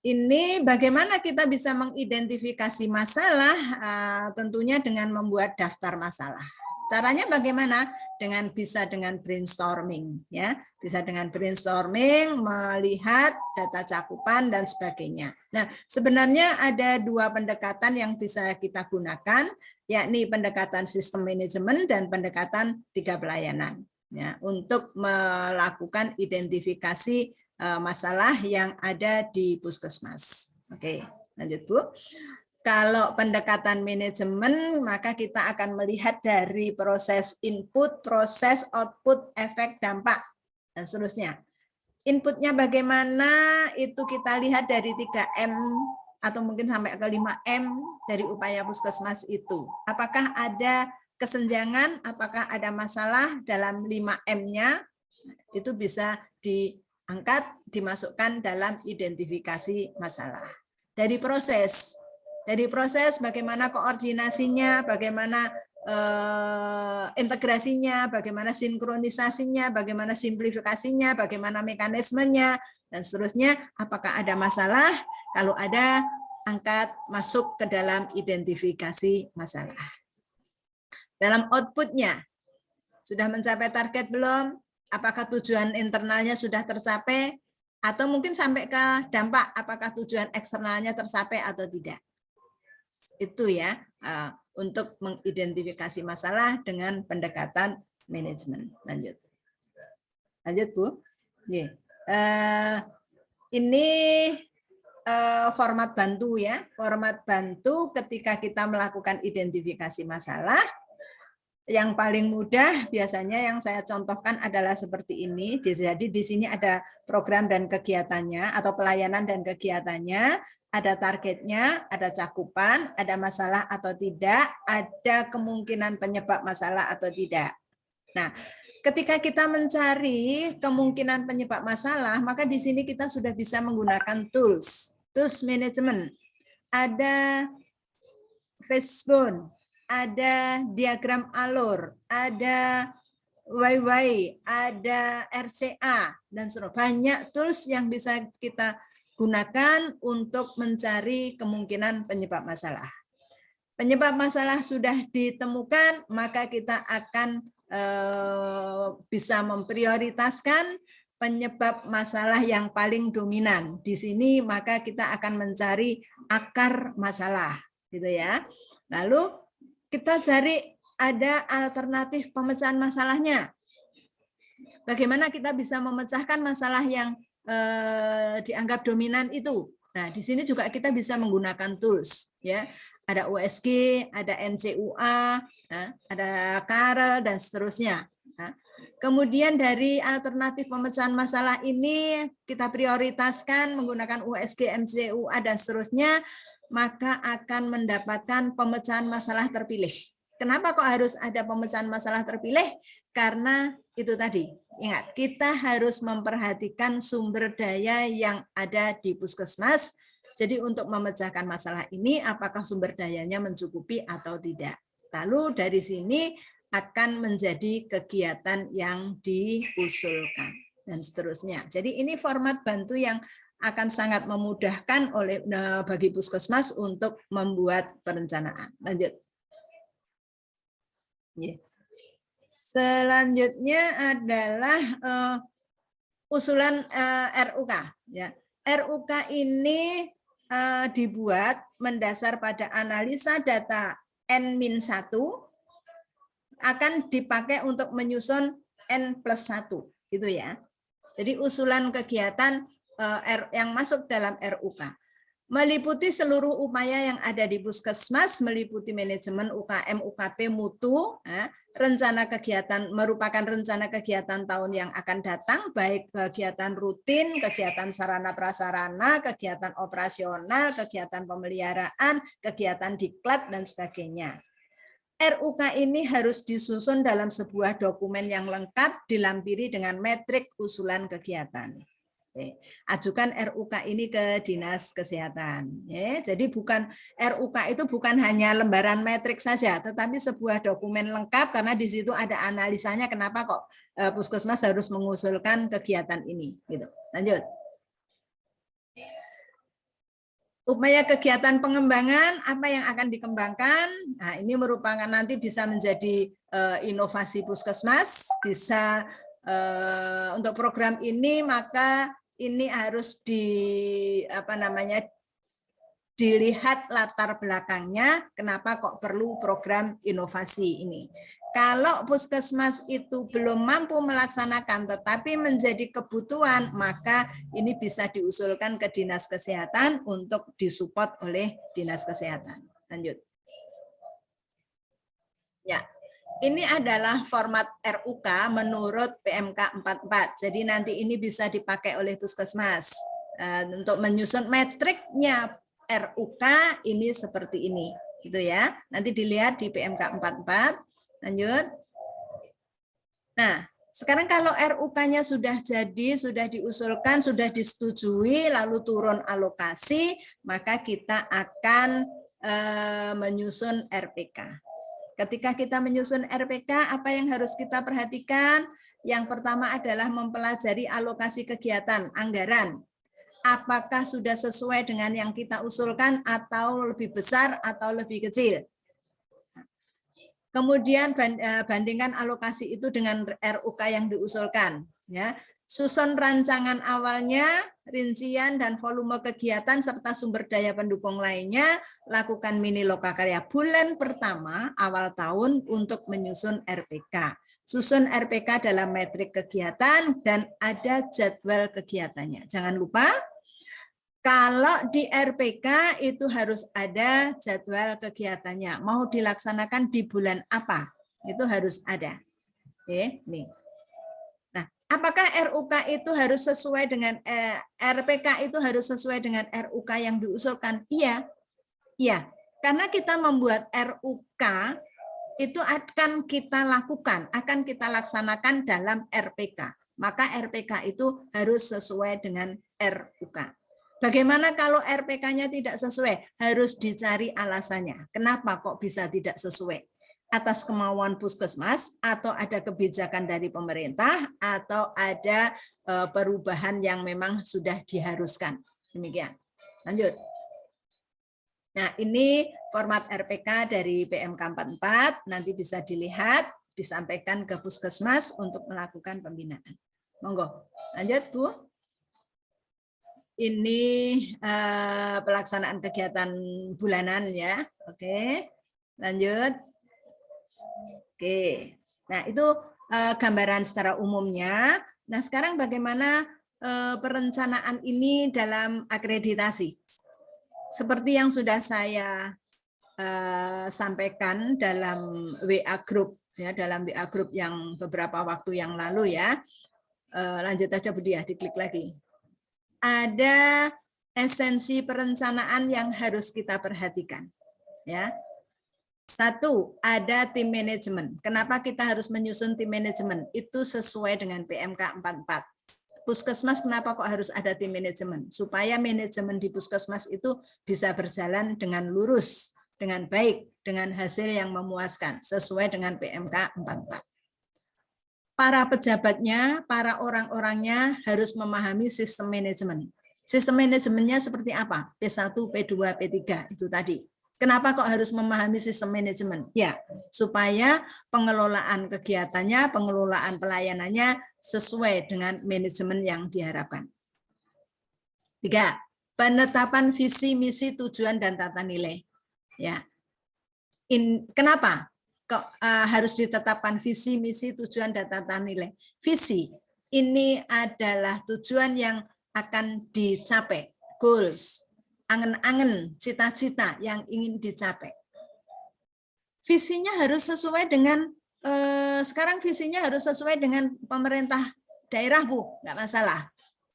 ini bagaimana kita bisa mengidentifikasi masalah? Tentunya dengan membuat daftar masalah. Caranya bagaimana? Bisa dengan brainstorming, ya. Bisa dengan brainstorming, melihat data cakupan dan sebagainya. Nah, sebenarnya ada dua pendekatan yang bisa kita gunakan, yakni pendekatan sistem manajemen dan pendekatan 3 pelayanan, ya, untuk melakukan identifikasi masalah yang ada di puskesmas. Oke, lanjut Bu. Kalau pendekatan manajemen, maka kita akan melihat dari proses input, proses, output, efek, dampak, dan seterusnya. Inputnya bagaimana, itu kita lihat dari 3M, atau mungkin sampai ke 5M dari upaya puskesmas itu. Apakah ada kesenjangan, apakah ada masalah dalam 5M-nya, itu bisa diangkat, dimasukkan dalam identifikasi masalah. Dari proses bagaimana koordinasinya, bagaimana integrasinya, bagaimana sinkronisasinya, bagaimana simplifikasinya, bagaimana mekanismenya, dan seterusnya. Apakah ada masalah? Kalau ada, angkat, masuk ke dalam identifikasi masalah. Dalam outputnya, sudah mencapai target belum? Apakah tujuan internalnya sudah tercapai? Atau mungkin sampai ke dampak, apakah tujuan eksternalnya tercapai atau tidak? Itu ya, untuk mengidentifikasi masalah dengan pendekatan manajemen. Lanjut Bu. Ini format bantu ya. Format bantu ketika kita melakukan identifikasi masalah. Yang paling mudah biasanya yang saya contohkan adalah seperti ini. Jadi di sini ada program dan kegiatannya atau pelayanan dan kegiatannya, ada targetnya, ada cakupan, ada masalah atau tidak, ada kemungkinan penyebab masalah atau tidak. Nah, ketika kita mencari kemungkinan penyebab masalah, maka di sini kita sudah bisa menggunakan tools management. Ada Fishbone, ada diagram alur, ada YY, ada RCA, dan seterusnya. Banyak tools yang bisa kita gunakan untuk mencari kemungkinan penyebab masalah. Penyebab masalah sudah ditemukan, maka kita akan bisa memprioritaskan penyebab masalah yang paling dominan. Di sini maka kita akan mencari akar masalah, gitu ya. Lalu kita cari ada alternatif pemecahan masalahnya. Bagaimana kita bisa memecahkan masalah yang dianggap dominan itu? Nah, di sini juga kita bisa menggunakan tools, ya. Ada USG, ada NCUA, ada Karel dan seterusnya. Nah, kemudian dari alternatif pemecahan masalah ini kita prioritaskan menggunakan USG, NCUA dan seterusnya, maka akan mendapatkan pemecahan masalah terpilih. Kenapa kok harus ada pemecahan masalah terpilih? Karena itu tadi, ingat, kita harus memperhatikan sumber daya yang ada di puskesmas. Jadi untuk memecahkan masalah ini, apakah sumber dayanya mencukupi atau tidak. Lalu dari sini akan menjadi kegiatan yang diusulkan dan seterusnya. Jadi ini format bantu yang akan sangat memudahkan bagi puskesmas untuk membuat perencanaan. Lanjut. Selanjutnya adalah usulan RUK. Ya. RUK ini dibuat mendasar pada analisa data N-1 akan dipakai untuk menyusun N+1. Gitu ya. Jadi usulan kegiatan yang masuk dalam RUK. Meliputi seluruh upaya yang ada di Puskesmas, meliputi manajemen UKM, UKP, mutu, rencana kegiatan merupakan rencana kegiatan tahun yang akan datang, baik kegiatan rutin, kegiatan sarana prasarana, kegiatan operasional, kegiatan pemeliharaan, kegiatan diklat, dan sebagainya. RUK ini harus disusun dalam sebuah dokumen yang lengkap, dilampiri dengan metrik usulan kegiatan. Ajukan RUK ini ke Dinas Kesehatan. Jadi RUK itu bukan hanya lembaran metrik saja, tetapi sebuah dokumen lengkap karena di situ ada analisanya kenapa kok Puskesmas harus mengusulkan kegiatan ini. Gitu. Lanjut. Upaya kegiatan pengembangan, apa yang akan dikembangkan? Nah, ini merupakan nanti bisa menjadi inovasi Puskesmas, bisa untuk program ini maka ini harus dilihat latar belakangnya kenapa kok perlu program inovasi ini. Kalau Puskesmas itu belum mampu melaksanakan tetapi menjadi kebutuhan, maka ini bisa diusulkan ke Dinas Kesehatan untuk disupport oleh Dinas Kesehatan. Lanjut. Ya. Ini adalah format RUK menurut PMK 44. Jadi nanti ini bisa dipakai oleh Puskesmas. Untuk menyusun metriknya RUK ini seperti ini. Gitu ya. Nanti dilihat di PMK 44. Lanjut. Nah, sekarang kalau RUK-nya sudah jadi, sudah diusulkan, sudah disetujui, lalu turun alokasi, maka kita akan menyusun RPK. Ketika kita menyusun RPK, apa yang harus kita perhatikan? Yang pertama adalah mempelajari alokasi kegiatan, anggaran. Apakah sudah sesuai dengan yang kita usulkan atau lebih besar atau lebih kecil? Kemudian bandingkan alokasi itu dengan RUK yang diusulkan. Ya. Susun rancangan awalnya, rincian dan volume kegiatan serta sumber daya pendukung lainnya, lakukan mini lokakarya bulan pertama awal tahun untuk menyusun RPK. Susun RPK dalam metrik kegiatan dan ada jadwal kegiatannya. Jangan lupa, kalau di RPK itu harus ada jadwal kegiatannya. Mau dilaksanakan di bulan apa? Itu harus ada. Oke, nih. Apakah RUK itu harus sesuai dengan RPK itu harus sesuai dengan RUK yang diusulkan? Iya. Iya. Karena kita membuat RUK itu akan kita lakukan, akan kita laksanakan dalam RPK. Maka RPK itu harus sesuai dengan RUK. Bagaimana kalau RPK-nya tidak sesuai? Harus dicari alasannya. Kenapa kok bisa tidak sesuai? Atas kemauan Puskesmas atau ada kebijakan dari pemerintah atau ada perubahan yang memang sudah diharuskan. Demikian. Lanjut. Nah, ini format RPK dari PMK 44, nanti bisa dilihat, disampaikan ke Puskesmas untuk melakukan pembinaan. Monggo. Lanjut, Bu. Ini pelaksanaan kegiatan bulanan ya. Oke. Lanjut. Oke, nah itu gambaran secara umumnya. Nah sekarang bagaimana perencanaan ini dalam akreditasi? Seperti yang sudah saya sampaikan dalam WA Group, ya, dalam WA Group yang beberapa waktu yang lalu ya. Lanjut aja Bu Diah, diklik lagi. Ada esensi perencanaan yang harus kita perhatikan, ya. Satu, ada tim manajemen. Kenapa kita harus menyusun tim manajemen? Itu sesuai dengan PMK 44. Puskesmas kenapa kok harus ada tim manajemen? Supaya manajemen di Puskesmas itu bisa berjalan dengan lurus, dengan baik, dengan hasil yang memuaskan, sesuai dengan PMK 44. Para pejabatnya, para orang-orangnya harus memahami sistem manajemen. Sistem manajemennya seperti apa? P1, P2, P3, itu tadi. Kenapa kok harus memahami sistem manajemen? Ya, supaya pengelolaan kegiatannya, pengelolaan pelayanannya sesuai dengan manajemen yang diharapkan. 3. Penetapan visi, misi, tujuan, dan tata nilai. Ya. Kenapa kok harus ditetapkan visi, misi, tujuan, dan tata nilai? Visi ini adalah tujuan yang akan dicapai, goals. angen-angen, cita-cita yang ingin dicapai. Visinya harus sesuai dengan, sekarang visinya harus sesuai dengan pemerintah daerah, Bu, nggak masalah.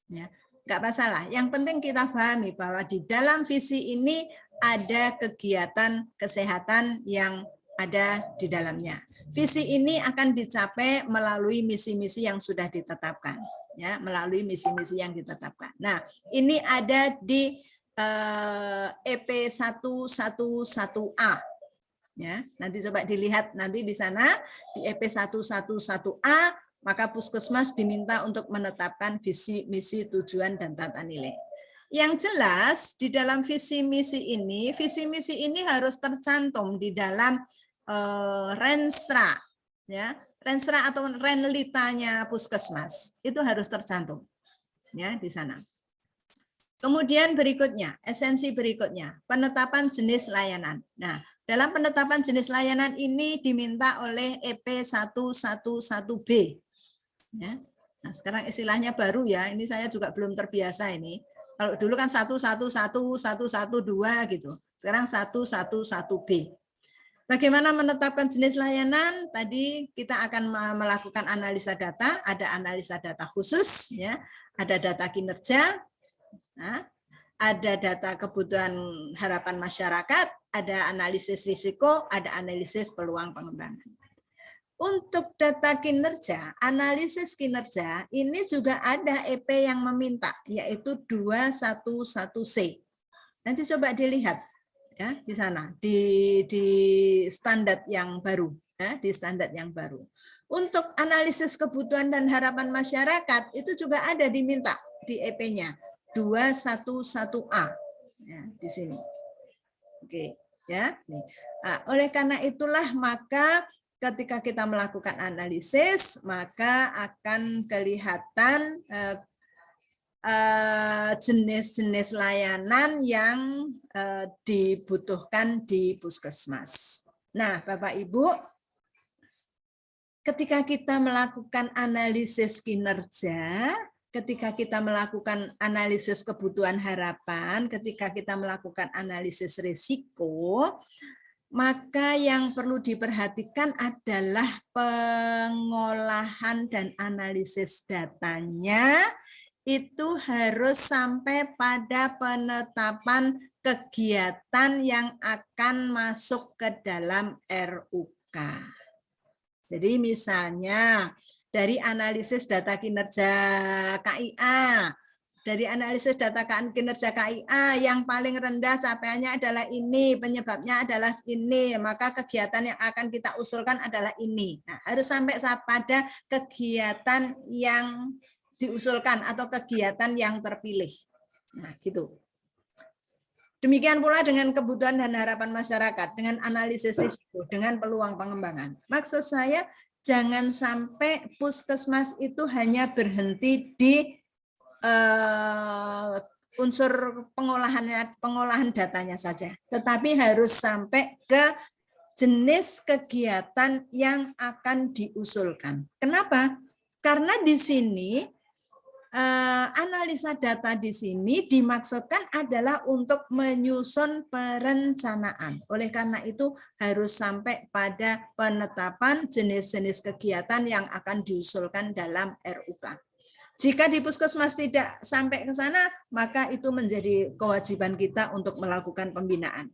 Ya, nggak masalah. Yang penting kita pahami bahwa di dalam visi ini ada kegiatan kesehatan yang ada di dalamnya. Visi ini akan dicapai melalui misi-misi yang sudah ditetapkan, ya, melalui misi-misi yang ditetapkan. Nah, ini ada di EP 111A. Ya, nanti coba dilihat nanti di sana di EP 111A, maka Puskesmas diminta untuk menetapkan visi, misi, tujuan, dan tata nilai. Yang jelas di dalam visi misi ini harus tercantum di dalam Renstra, ya, Renstra atau Renlitanya Puskesmas itu harus tercantum, ya, di sana. Kemudian berikutnya, esensi berikutnya, penetapan jenis layanan. Nah, dalam penetapan jenis layanan ini diminta oleh EP 111B. Ya. Nah, sekarang istilahnya baru ya, ini saya juga belum terbiasa ini. Kalau dulu kan 111, 112 gitu. Sekarang 111B. Bagaimana menetapkan jenis layanan? Tadi kita akan melakukan analisa data, ada analisa data khusus, ya, ada data kinerja, nah, ada data kebutuhan harapan masyarakat, ada analisis risiko, ada analisis peluang pengembangan. Untuk data kinerja, analisis kinerja, ini juga ada EP yang meminta, yaitu 211C. Nanti coba dilihat ya di sana, di standar yang baru, ya, di standar yang baru. Untuk analisis kebutuhan dan harapan masyarakat, itu juga ada diminta di EP-nya. 211A, ya, di sini. Oke, ya. Nah, oleh karena itulah maka ketika kita melakukan analisis maka akan kelihatan jenis-jenis layanan yang dibutuhkan di Puskesmas. Nah, Bapak Ibu, ketika kita melakukan analisis kinerja, ketika kita melakukan analisis kebutuhan harapan, ketika kita melakukan analisis risiko, maka yang perlu diperhatikan adalah pengolahan dan analisis datanya itu harus sampai pada penetapan kegiatan yang akan masuk ke dalam RUK. Jadi misalnya dari analisis data kinerja KIA, dari analisis data kinerja KIA yang paling rendah capaiannya adalah ini, penyebabnya adalah ini, maka kegiatan yang akan kita usulkan adalah ini. Nah, harus sampai pada kegiatan yang diusulkan atau kegiatan yang terpilih. Nah, gitu. Demikian pula dengan kebutuhan dan harapan masyarakat, dengan analisis risiko, dengan peluang pengembangan. Maksud saya, jangan sampai Puskesmas itu hanya berhenti di unsur pengolahan datanya saja, tetapi harus sampai ke jenis kegiatan yang akan diusulkan. Kenapa? Karena di sini analisa data di sini dimaksudkan adalah untuk menyusun perencanaan. Oleh karena itu harus sampai pada penetapan jenis-jenis kegiatan yang akan diusulkan dalam RUK. Jika di Puskesmas tidak sampai ke sana, maka itu menjadi kewajiban kita untuk melakukan pembinaan.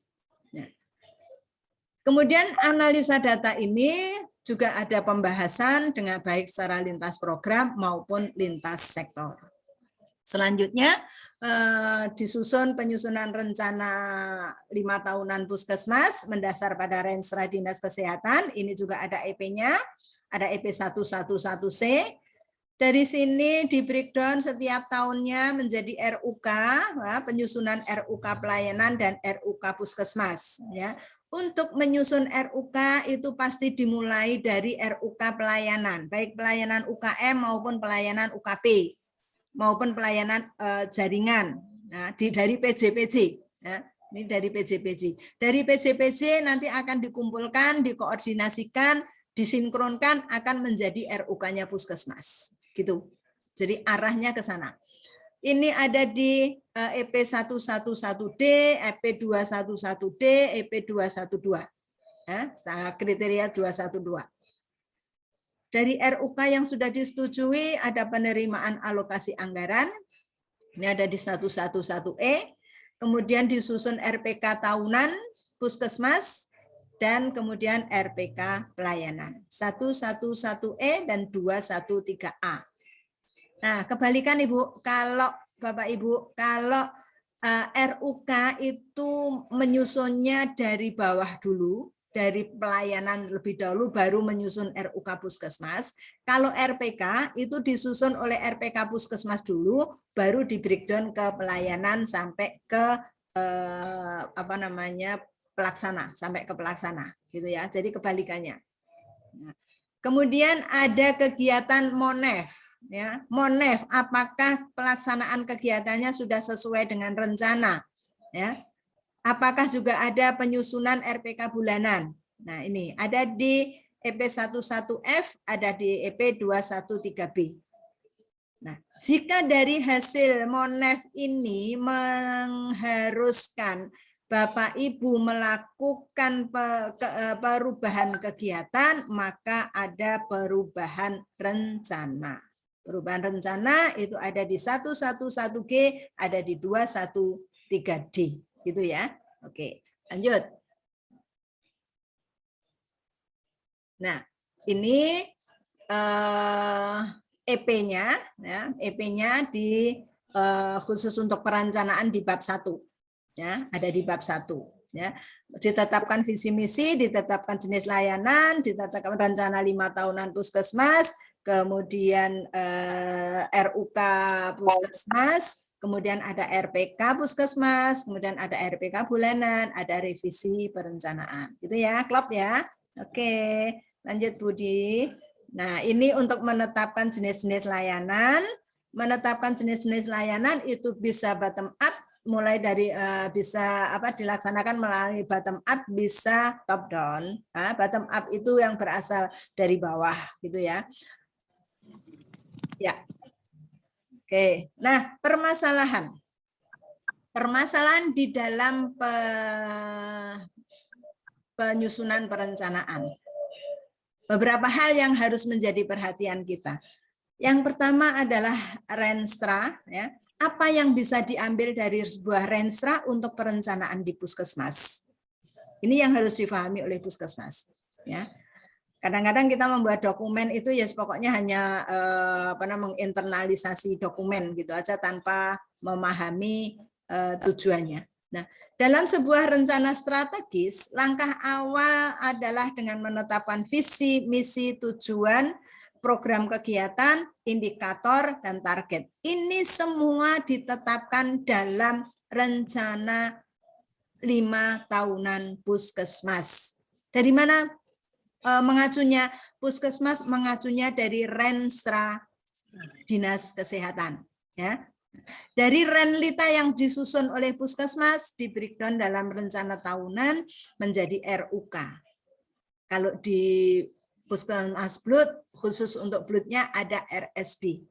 Kemudian analisa data ini juga ada pembahasan dengan baik secara lintas program maupun lintas sektor. Selanjutnya disusun penyusunan rencana 5 tahunan Puskesmas mendasar pada Renstra Dinas Kesehatan. Ini juga ada EP-nya, ada EP 111C. Dari sini di breakdown setiap tahunnya menjadi RUK, penyusunan RUK pelayanan dan RUK Puskesmas. Ya. Untuk menyusun RUK itu pasti dimulai dari RUK pelayanan, baik pelayanan UKM maupun pelayanan UKP, maupun pelayanan jaringan. Nah, dari PJPJ, ya, ini dari PJPJ. Dari PJPJ nanti akan dikumpulkan, dikoordinasikan, disinkronkan akan menjadi RUK-nya Puskesmas, gitu. Jadi arahnya ke sana. Ini ada di EP111D, EP211D, EP212. Ya, kriteria 212. Dari RUK yang sudah disetujui ada penerimaan alokasi anggaran. Ini ada di 111E. Kemudian disusun RPK tahunan Puskesmas dan kemudian RPK pelayanan 111E dan 213A. Nah, kebalikan Ibu, kalau Bapak Ibu, kalau RUK itu menyusunnya dari bawah dulu, dari pelayanan lebih dahulu baru menyusun RUK Puskesmas. Kalau RPK itu disusun oleh RPK Puskesmas dulu, baru di breakdown ke pelayanan sampai ke pelaksana, sampai ke pelaksana, gitu ya. Jadi kebalikannya. Kemudian ada kegiatan MONEF. Ya, MONEF, apakah pelaksanaan kegiatannya sudah sesuai dengan rencana? Ya, apakah juga ada penyusunan RPK bulanan? Nah, ini ada di EP11F, ada di EP213B. Nah, jika dari hasil MONEF ini mengharuskan Bapak Ibu melakukan perubahan kegiatan, maka ada perubahan rencana. Perubahan rencana itu ada di 111G, ada di 213D. Gitu ya. Oke, lanjut. Nah, ini EP-nya, ya, EP-nya di khusus untuk perencanaan di bab 1. Ya, ada di bab 1. Ya, ditetapkan visi misi, ditetapkan jenis layanan, ditetapkan rencana 5 tahunan Puskesmas, kemudian RUK Puskesmas, kemudian ada RPK Puskesmas, kemudian ada RPK bulanan, ada revisi perencanaan. Gitu ya, klop ya. Oke, lanjut Budi. Nah, ini untuk menetapkan jenis-jenis layanan. Menetapkan jenis-jenis layanan itu bisa bottom up, mulai dari bisa dilaksanakan melalui bottom up, bisa top down. Nah, bottom up itu yang berasal dari bawah, gitu ya. Ya. Oke. Nah, permasalahan di dalam penyusunan perencanaan. Beberapa hal yang harus menjadi perhatian kita. Yang pertama adalah renstra, ya. Apa yang bisa diambil dari sebuah renstra untuk perencanaan di Puskesmas? Ini yang harus difahami oleh Puskesmas, ya. Kadang-kadang kita membuat dokumen itu ya pokoknya hanya menginternalisasi dokumen gitu aja tanpa memahami tujuannya. Nah, dalam sebuah rencana strategis, langkah awal adalah dengan menetapkan visi, misi, tujuan, program kegiatan, indikator, dan target. Ini semua ditetapkan dalam rencana 5 tahunan Puskesmas. Dari mana mengacunya? Puskesmas mengacunya dari Renstra Dinas Kesehatan. Ya. Dari Renlita yang disusun oleh Puskesmas, di breakdown dalam rencana tahunan menjadi RUK. Kalau di Puskesmas Blut, khusus untuk Blutnya ada RSB.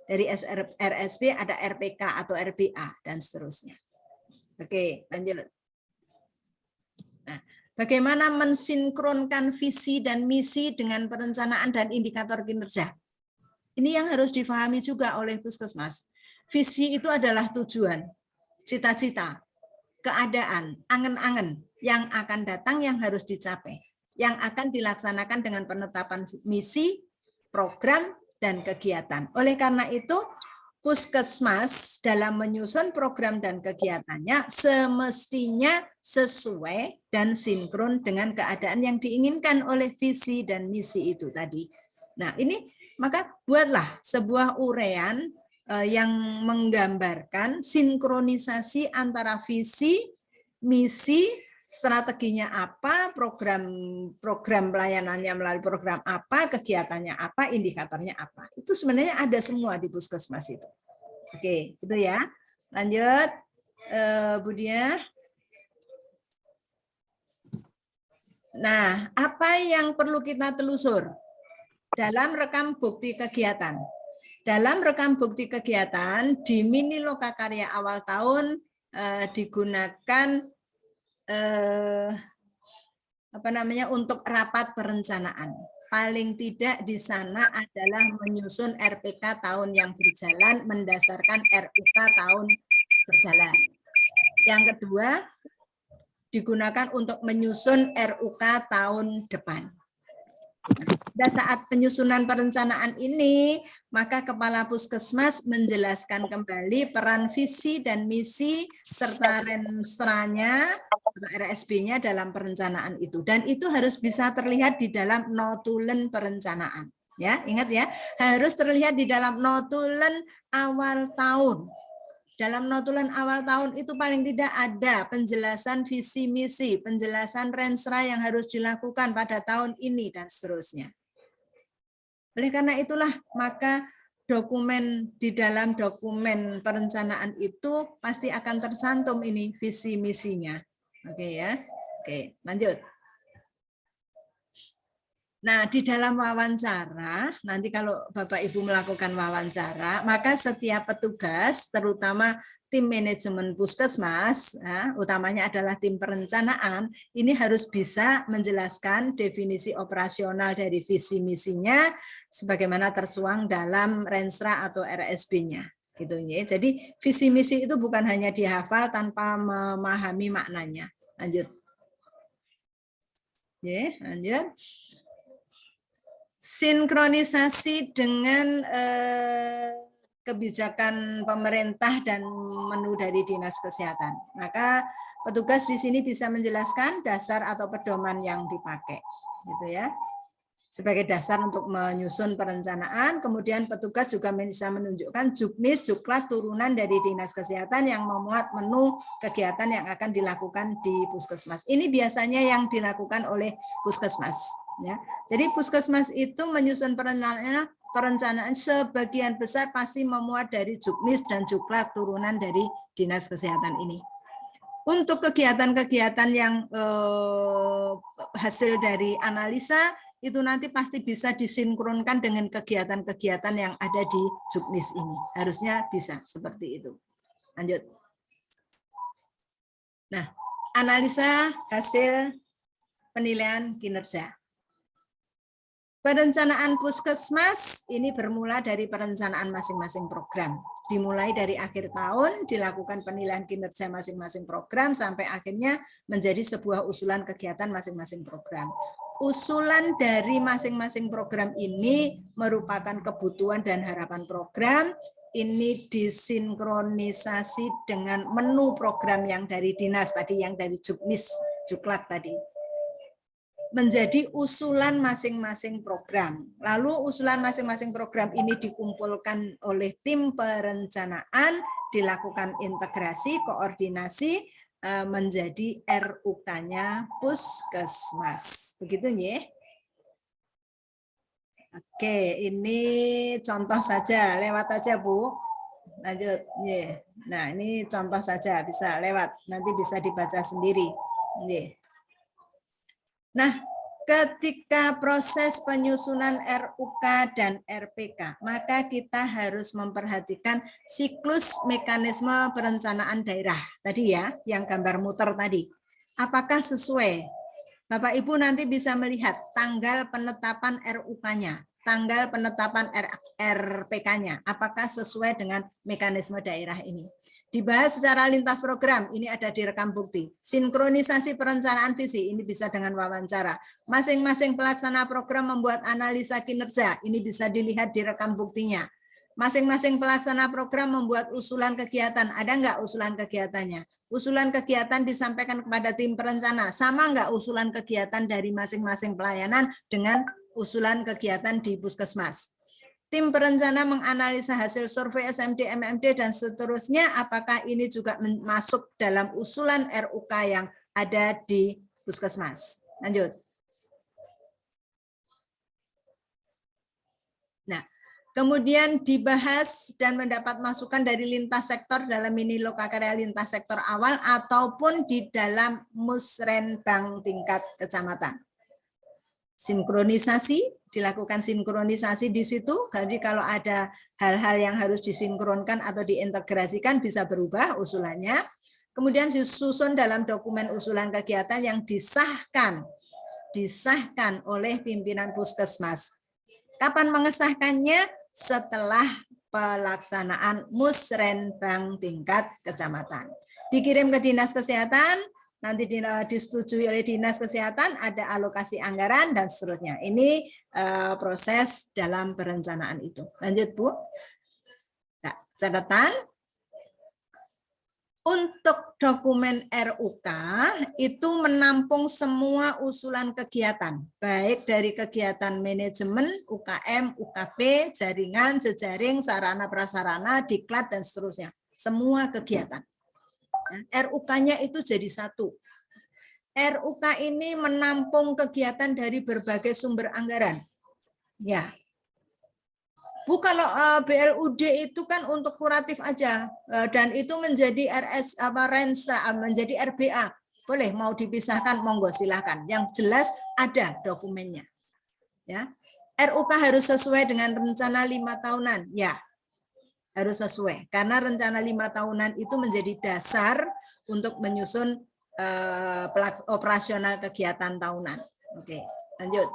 Dari RSB ada RPK atau RPA, dan seterusnya. Oke, lanjut. Nah, bagaimana mensinkronkan visi dan misi dengan perencanaan dan indikator kinerja? Ini yang harus difahami juga oleh Puskesmas. Visi itu adalah tujuan, cita-cita, keadaan, angen-angen yang akan datang yang harus dicapai, yang akan dilaksanakan dengan penetapan misi, program, dan kegiatan. Oleh karena itu, Puskesmas dalam menyusun program dan kegiatannya semestinya sesuai dan sinkron dengan keadaan yang diinginkan oleh visi dan misi itu tadi. Nah, ini maka buatlah sebuah uraian yang menggambarkan sinkronisasi antara visi, misi, strateginya apa, program pelayanannya melalui program apa, kegiatannya apa, indikatornya apa. Itu sebenarnya ada semua di Puskesmas itu. Oke, itu ya. Lanjut, Budia. Nah, apa yang perlu kita telusur dalam rekam bukti kegiatan? Dalam rekam bukti kegiatan di mini lokakarya awal tahun digunakan untuk rapat perencanaan. Paling tidak di sana adalah menyusun RPK tahun yang berjalan mendasarkan RUK tahun berjalan. Yang kedua, digunakan untuk menyusun RUK tahun depan. Pada saat penyusunan perencanaan ini, maka Kepala Puskesmas menjelaskan kembali peran visi dan misi serta rensranya atau RSB-nya dalam perencanaan itu. Dan itu harus bisa terlihat di dalam notulen perencanaan. Ya, ingat ya, harus terlihat di dalam notulen awal tahun. Dalam notulen awal tahun itu paling tidak ada penjelasan visi misi, penjelasan rensra yang harus dilakukan pada tahun ini dan seterusnya. Oleh karena itulah maka dokumen di dalam dokumen perencanaan itu pasti akan tercantum ini visi misinya. Oke ya. Oke, lanjut. Nah, di dalam wawancara, nanti kalau Bapak Ibu melakukan wawancara, maka setiap petugas, terutama tim manajemen puskesmas, utamanya adalah tim perencanaan, ini harus bisa menjelaskan definisi operasional dari visi misinya, sebagaimana tersuang dalam Renstra atau RSB-nya. Gitu ya. Jadi visi misi itu bukan hanya dihafal tanpa memahami maknanya. Lanjut. Ya, lanjut. Sinkronisasi dengan kebijakan pemerintah dan menu dari Dinas Kesehatan. Maka petugas di sini bisa menjelaskan dasar atau pedoman yang dipakai, gitu ya. Sebagai dasar untuk menyusun perencanaan, kemudian petugas juga bisa menunjukkan juknis, juklat turunan dari Dinas Kesehatan yang memuat menu kegiatan yang akan dilakukan di puskesmas. Ini biasanya yang dilakukan oleh puskesmas. Ya. Jadi puskesmas itu menyusun perencanaan sebagian besar pasti memuat dari juknis dan juklat turunan dari Dinas Kesehatan ini. Untuk kegiatan-kegiatan yang hasil dari analisa, itu nanti pasti bisa disinkronkan dengan kegiatan-kegiatan yang ada di juknis ini. Harusnya bisa seperti itu. Lanjut. Nah, analisa hasil penilaian kinerja. Perencanaan puskesmas ini bermula dari perencanaan masing-masing program. Dimulai dari akhir tahun, dilakukan penilaian kinerja masing-masing program, sampai akhirnya menjadi sebuah usulan kegiatan masing-masing program. Usulan dari masing-masing program ini merupakan kebutuhan dan harapan program. Ini disinkronisasi dengan menu program yang dari dinas tadi, yang dari juknis, juklat tadi. Menjadi usulan masing-masing program. Lalu usulan masing-masing program ini dikumpulkan oleh tim perencanaan, dilakukan integrasi, koordinasi, menjadi RUK-nya puskesmas. Begitu ya. Oke, ini contoh saja, lewat aja Bu. Lanjut. Nah, ini contoh saja, bisa lewat, nanti bisa dibaca sendiri. Nah, ketika proses penyusunan RUK dan RPK, maka kita harus memperhatikan siklus mekanisme perencanaan daerah. Tadi ya, yang gambar muter tadi. Apakah sesuai? Bapak Ibu nanti bisa melihat tanggal penetapan RUK-nya, tanggal penetapan RPK-nya. Apakah sesuai dengan mekanisme daerah ini? Dibahas secara lintas program, ini ada di rekam bukti. Sinkronisasi perencanaan visi, ini bisa dengan wawancara. Masing-masing pelaksana program membuat analisa kinerja, ini bisa dilihat di rekam buktinya. Masing-masing pelaksana program membuat usulan kegiatan, ada nggak usulan kegiatannya? Usulan kegiatan disampaikan kepada tim perencana, sama nggak usulan kegiatan dari masing-masing pelayanan dengan usulan kegiatan di puskesmas? Tim perencana menganalisa hasil survei SMD, MMD, dan seterusnya, apakah ini juga masuk dalam usulan RUK yang ada di puskesmas. Lanjut. Nah, kemudian dibahas dan mendapat masukan dari lintas sektor dalam mini lokakarya lintas sektor awal ataupun di dalam musrenbang tingkat kecamatan. sinkronisasi, dilakukan sinkronisasi di situ. Jadi kalau ada hal-hal yang harus disinkronkan atau diintegrasikan bisa berubah usulannya. Kemudian disusun dalam dokumen usulan kegiatan yang disahkan oleh pimpinan Puskesmas. Kapan mengesahkannya? Setelah pelaksanaan musrenbang tingkat kecamatan. Dikirim ke Dinas Kesehatan, nanti disetujui oleh Dinas Kesehatan, ada alokasi anggaran, dan seterusnya. Ini proses dalam perencanaan itu. Lanjut, Bu. Nah, catatan. Untuk dokumen RUK itu menampung semua usulan kegiatan, baik dari kegiatan manajemen, UKM, UKP, jaringan, jejaring, sarana prasarana, diklat, dan seterusnya. Semua kegiatan. RUK-nya itu jadi satu. RUK ini menampung kegiatan dari berbagai sumber anggaran. Ya. Bu, kalau BLUD itu kan untuk kuratif aja, dan itu menjadi menjadi RBA. Boleh, mau dipisahkan, monggo silahkan. Yang jelas ada dokumennya. Ya, RUK harus sesuai dengan rencana 5 tahunan. Ya, harus sesuai. Karena rencana 5 tahunan itu menjadi dasar untuk menyusun operasional kegiatan tahunan. Oke, lanjut.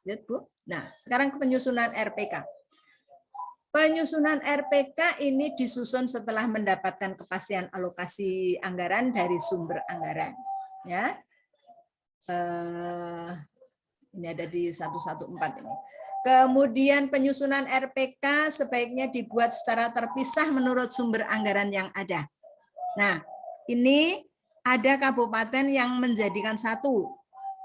Lihat, Bu. Nah, sekarang ke penyusunan RPK. Penyusunan RPK ini disusun setelah mendapatkan kepastian alokasi anggaran dari sumber anggaran. Ya, ini ada di 114 ini. Kemudian penyusunan RPK sebaiknya dibuat secara terpisah menurut sumber anggaran yang ada. Nah, ini ada kabupaten yang menjadikan satu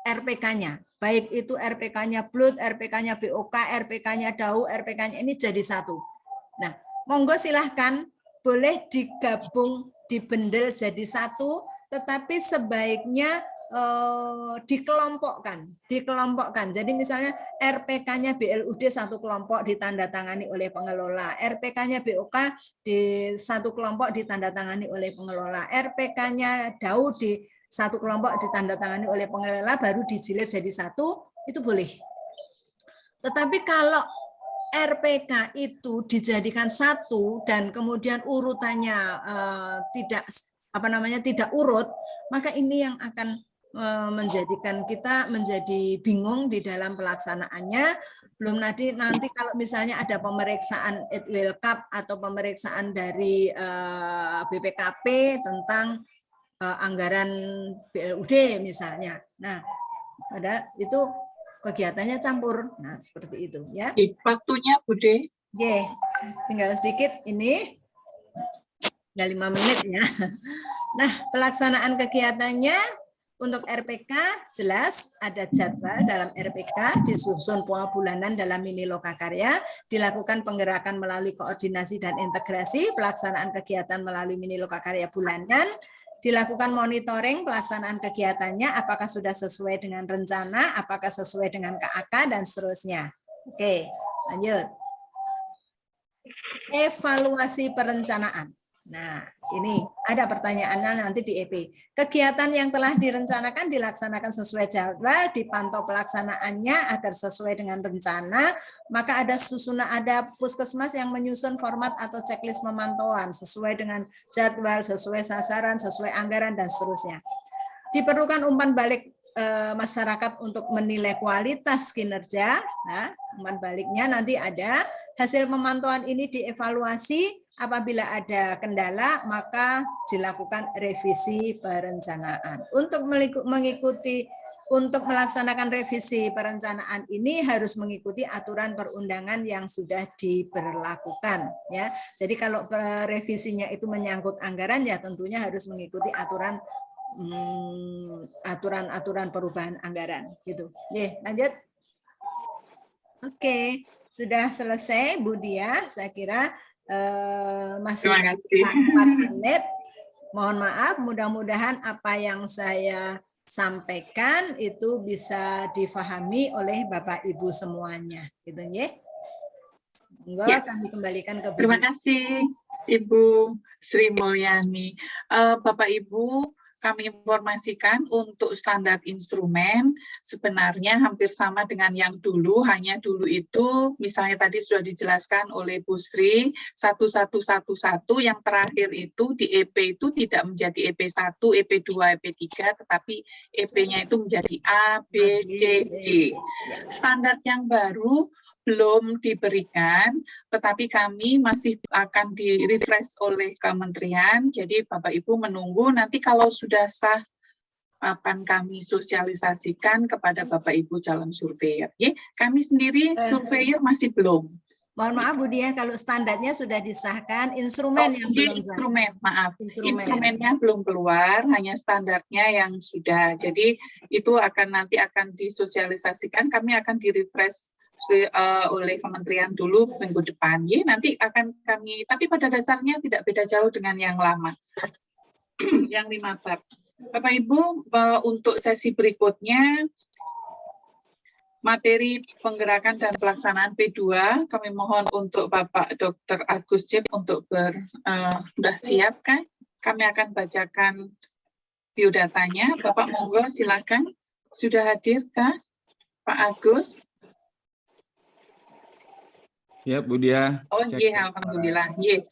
RPK-nya. Baik itu RPK-nya BLUT, RPK-nya BOK, RPK-nya DAU, RPK-nya ini jadi satu. Nah, monggo silahkan boleh digabung, dibendel jadi satu, tetapi sebaiknya dikelompokkan. Jadi misalnya RPK-nya BLUD satu kelompok ditandatangani oleh pengelola, RPK-nya BOK di satu kelompok ditandatangani oleh pengelola, RPK-nya DAU di satu kelompok ditandatangani oleh pengelola, baru dijilid jadi satu, itu boleh. Tetapi kalau RPK itu dijadikan satu dan kemudian urutannya tidak urut, maka ini yang akan menjadikan kita menjadi bingung di dalam pelaksanaannya. Belum nanti kalau misalnya ada pemeriksaan Itwilkap atau pemeriksaan dari BPKP tentang anggaran BLUD misalnya. Nah, padahal itu kegiatannya campur. Nah, seperti itu ya. Waktunya, Bude. Oke, tinggal sedikit ini. Tinggal 5 menit ya. Nah, pelaksanaan kegiatannya untuk RPK jelas ada jadwal dalam RPK, disusun pola bulanan dalam mini lokakarya, dilakukan penggerakan melalui koordinasi dan integrasi, pelaksanaan kegiatan melalui mini lokakarya bulanan, dilakukan monitoring pelaksanaan kegiatannya, apakah sudah sesuai dengan rencana, apakah sesuai dengan KAK, dan seterusnya. Oke, lanjut. Evaluasi perencanaan. Nah, ini ada pertanyaannya nanti di EP. Kegiatan yang telah direncanakan dilaksanakan sesuai jadwal, dipantau pelaksanaannya agar sesuai dengan rencana, maka ada puskesmas yang menyusun format atau checklist pemantauan sesuai dengan jadwal, sesuai sasaran, sesuai anggaran, dan seterusnya. Diperlukan umpan balik masyarakat untuk menilai kualitas kinerja. Nah, umpan baliknya nanti ada. Hasil pemantauan ini dievaluasi. Apabila ada kendala, maka dilakukan revisi perencanaan. Untuk melaksanakan revisi perencanaan ini harus mengikuti aturan perundangan yang sudah diberlakukan. Ya, jadi kalau revisinya itu menyangkut anggaran, ya tentunya harus mengikuti aturan perubahan anggaran. Gitu. Lanjut. Oke, sudah selesai, Bu Dia. Saya kira masih 4 menit. Mohon maaf, mudah-mudahan apa yang saya sampaikan itu bisa difahami oleh Bapak Ibu semuanya. Gitu ya. Enggak, kami kembalikan ke Bu. Terima kasih Ibu Sri Mulyani. Bapak Ibu, kami informasikan untuk standar instrumen sebenarnya hampir sama dengan yang dulu, hanya dulu itu misalnya tadi sudah dijelaskan oleh Bu Sri 1111, yang terakhir itu di EP itu tidak menjadi EP1, EP2, EP3, tetapi EP-nya itu menjadi A, B, C, D. Standar yang baru belum diberikan, tetapi kami masih akan di-refresh oleh kementerian. Jadi Bapak Ibu menunggu nanti kalau sudah sah akan kami sosialisasikan kepada Bapak Ibu calon surveyor. Kami sendiri surveyor masih belum. Mohon maaf Bu Dia, kalau standarnya sudah disahkan, instrumen yang belum instrumen, maaf. Instrumennya belum keluar, hanya standarnya yang sudah. Jadi itu nanti akan disosialisasikan, kami akan di-refresh oleh kementerian dulu minggu depan. Nanti akan kami, tapi pada dasarnya tidak beda jauh dengan yang lama. Yang 5 bab. Bapak Ibu, untuk sesi berikutnya, materi penggerakan dan pelaksanaan P2, kami mohon untuk Bapak Dr. Agus Cip untuk sudah siap kan? Kami akan bacakan biodatanya. Bapak monggo silakan. Sudah hadir kah Pak Agus? Ya, Bu Dia. Oh, iya, alhamdulillah. Iya.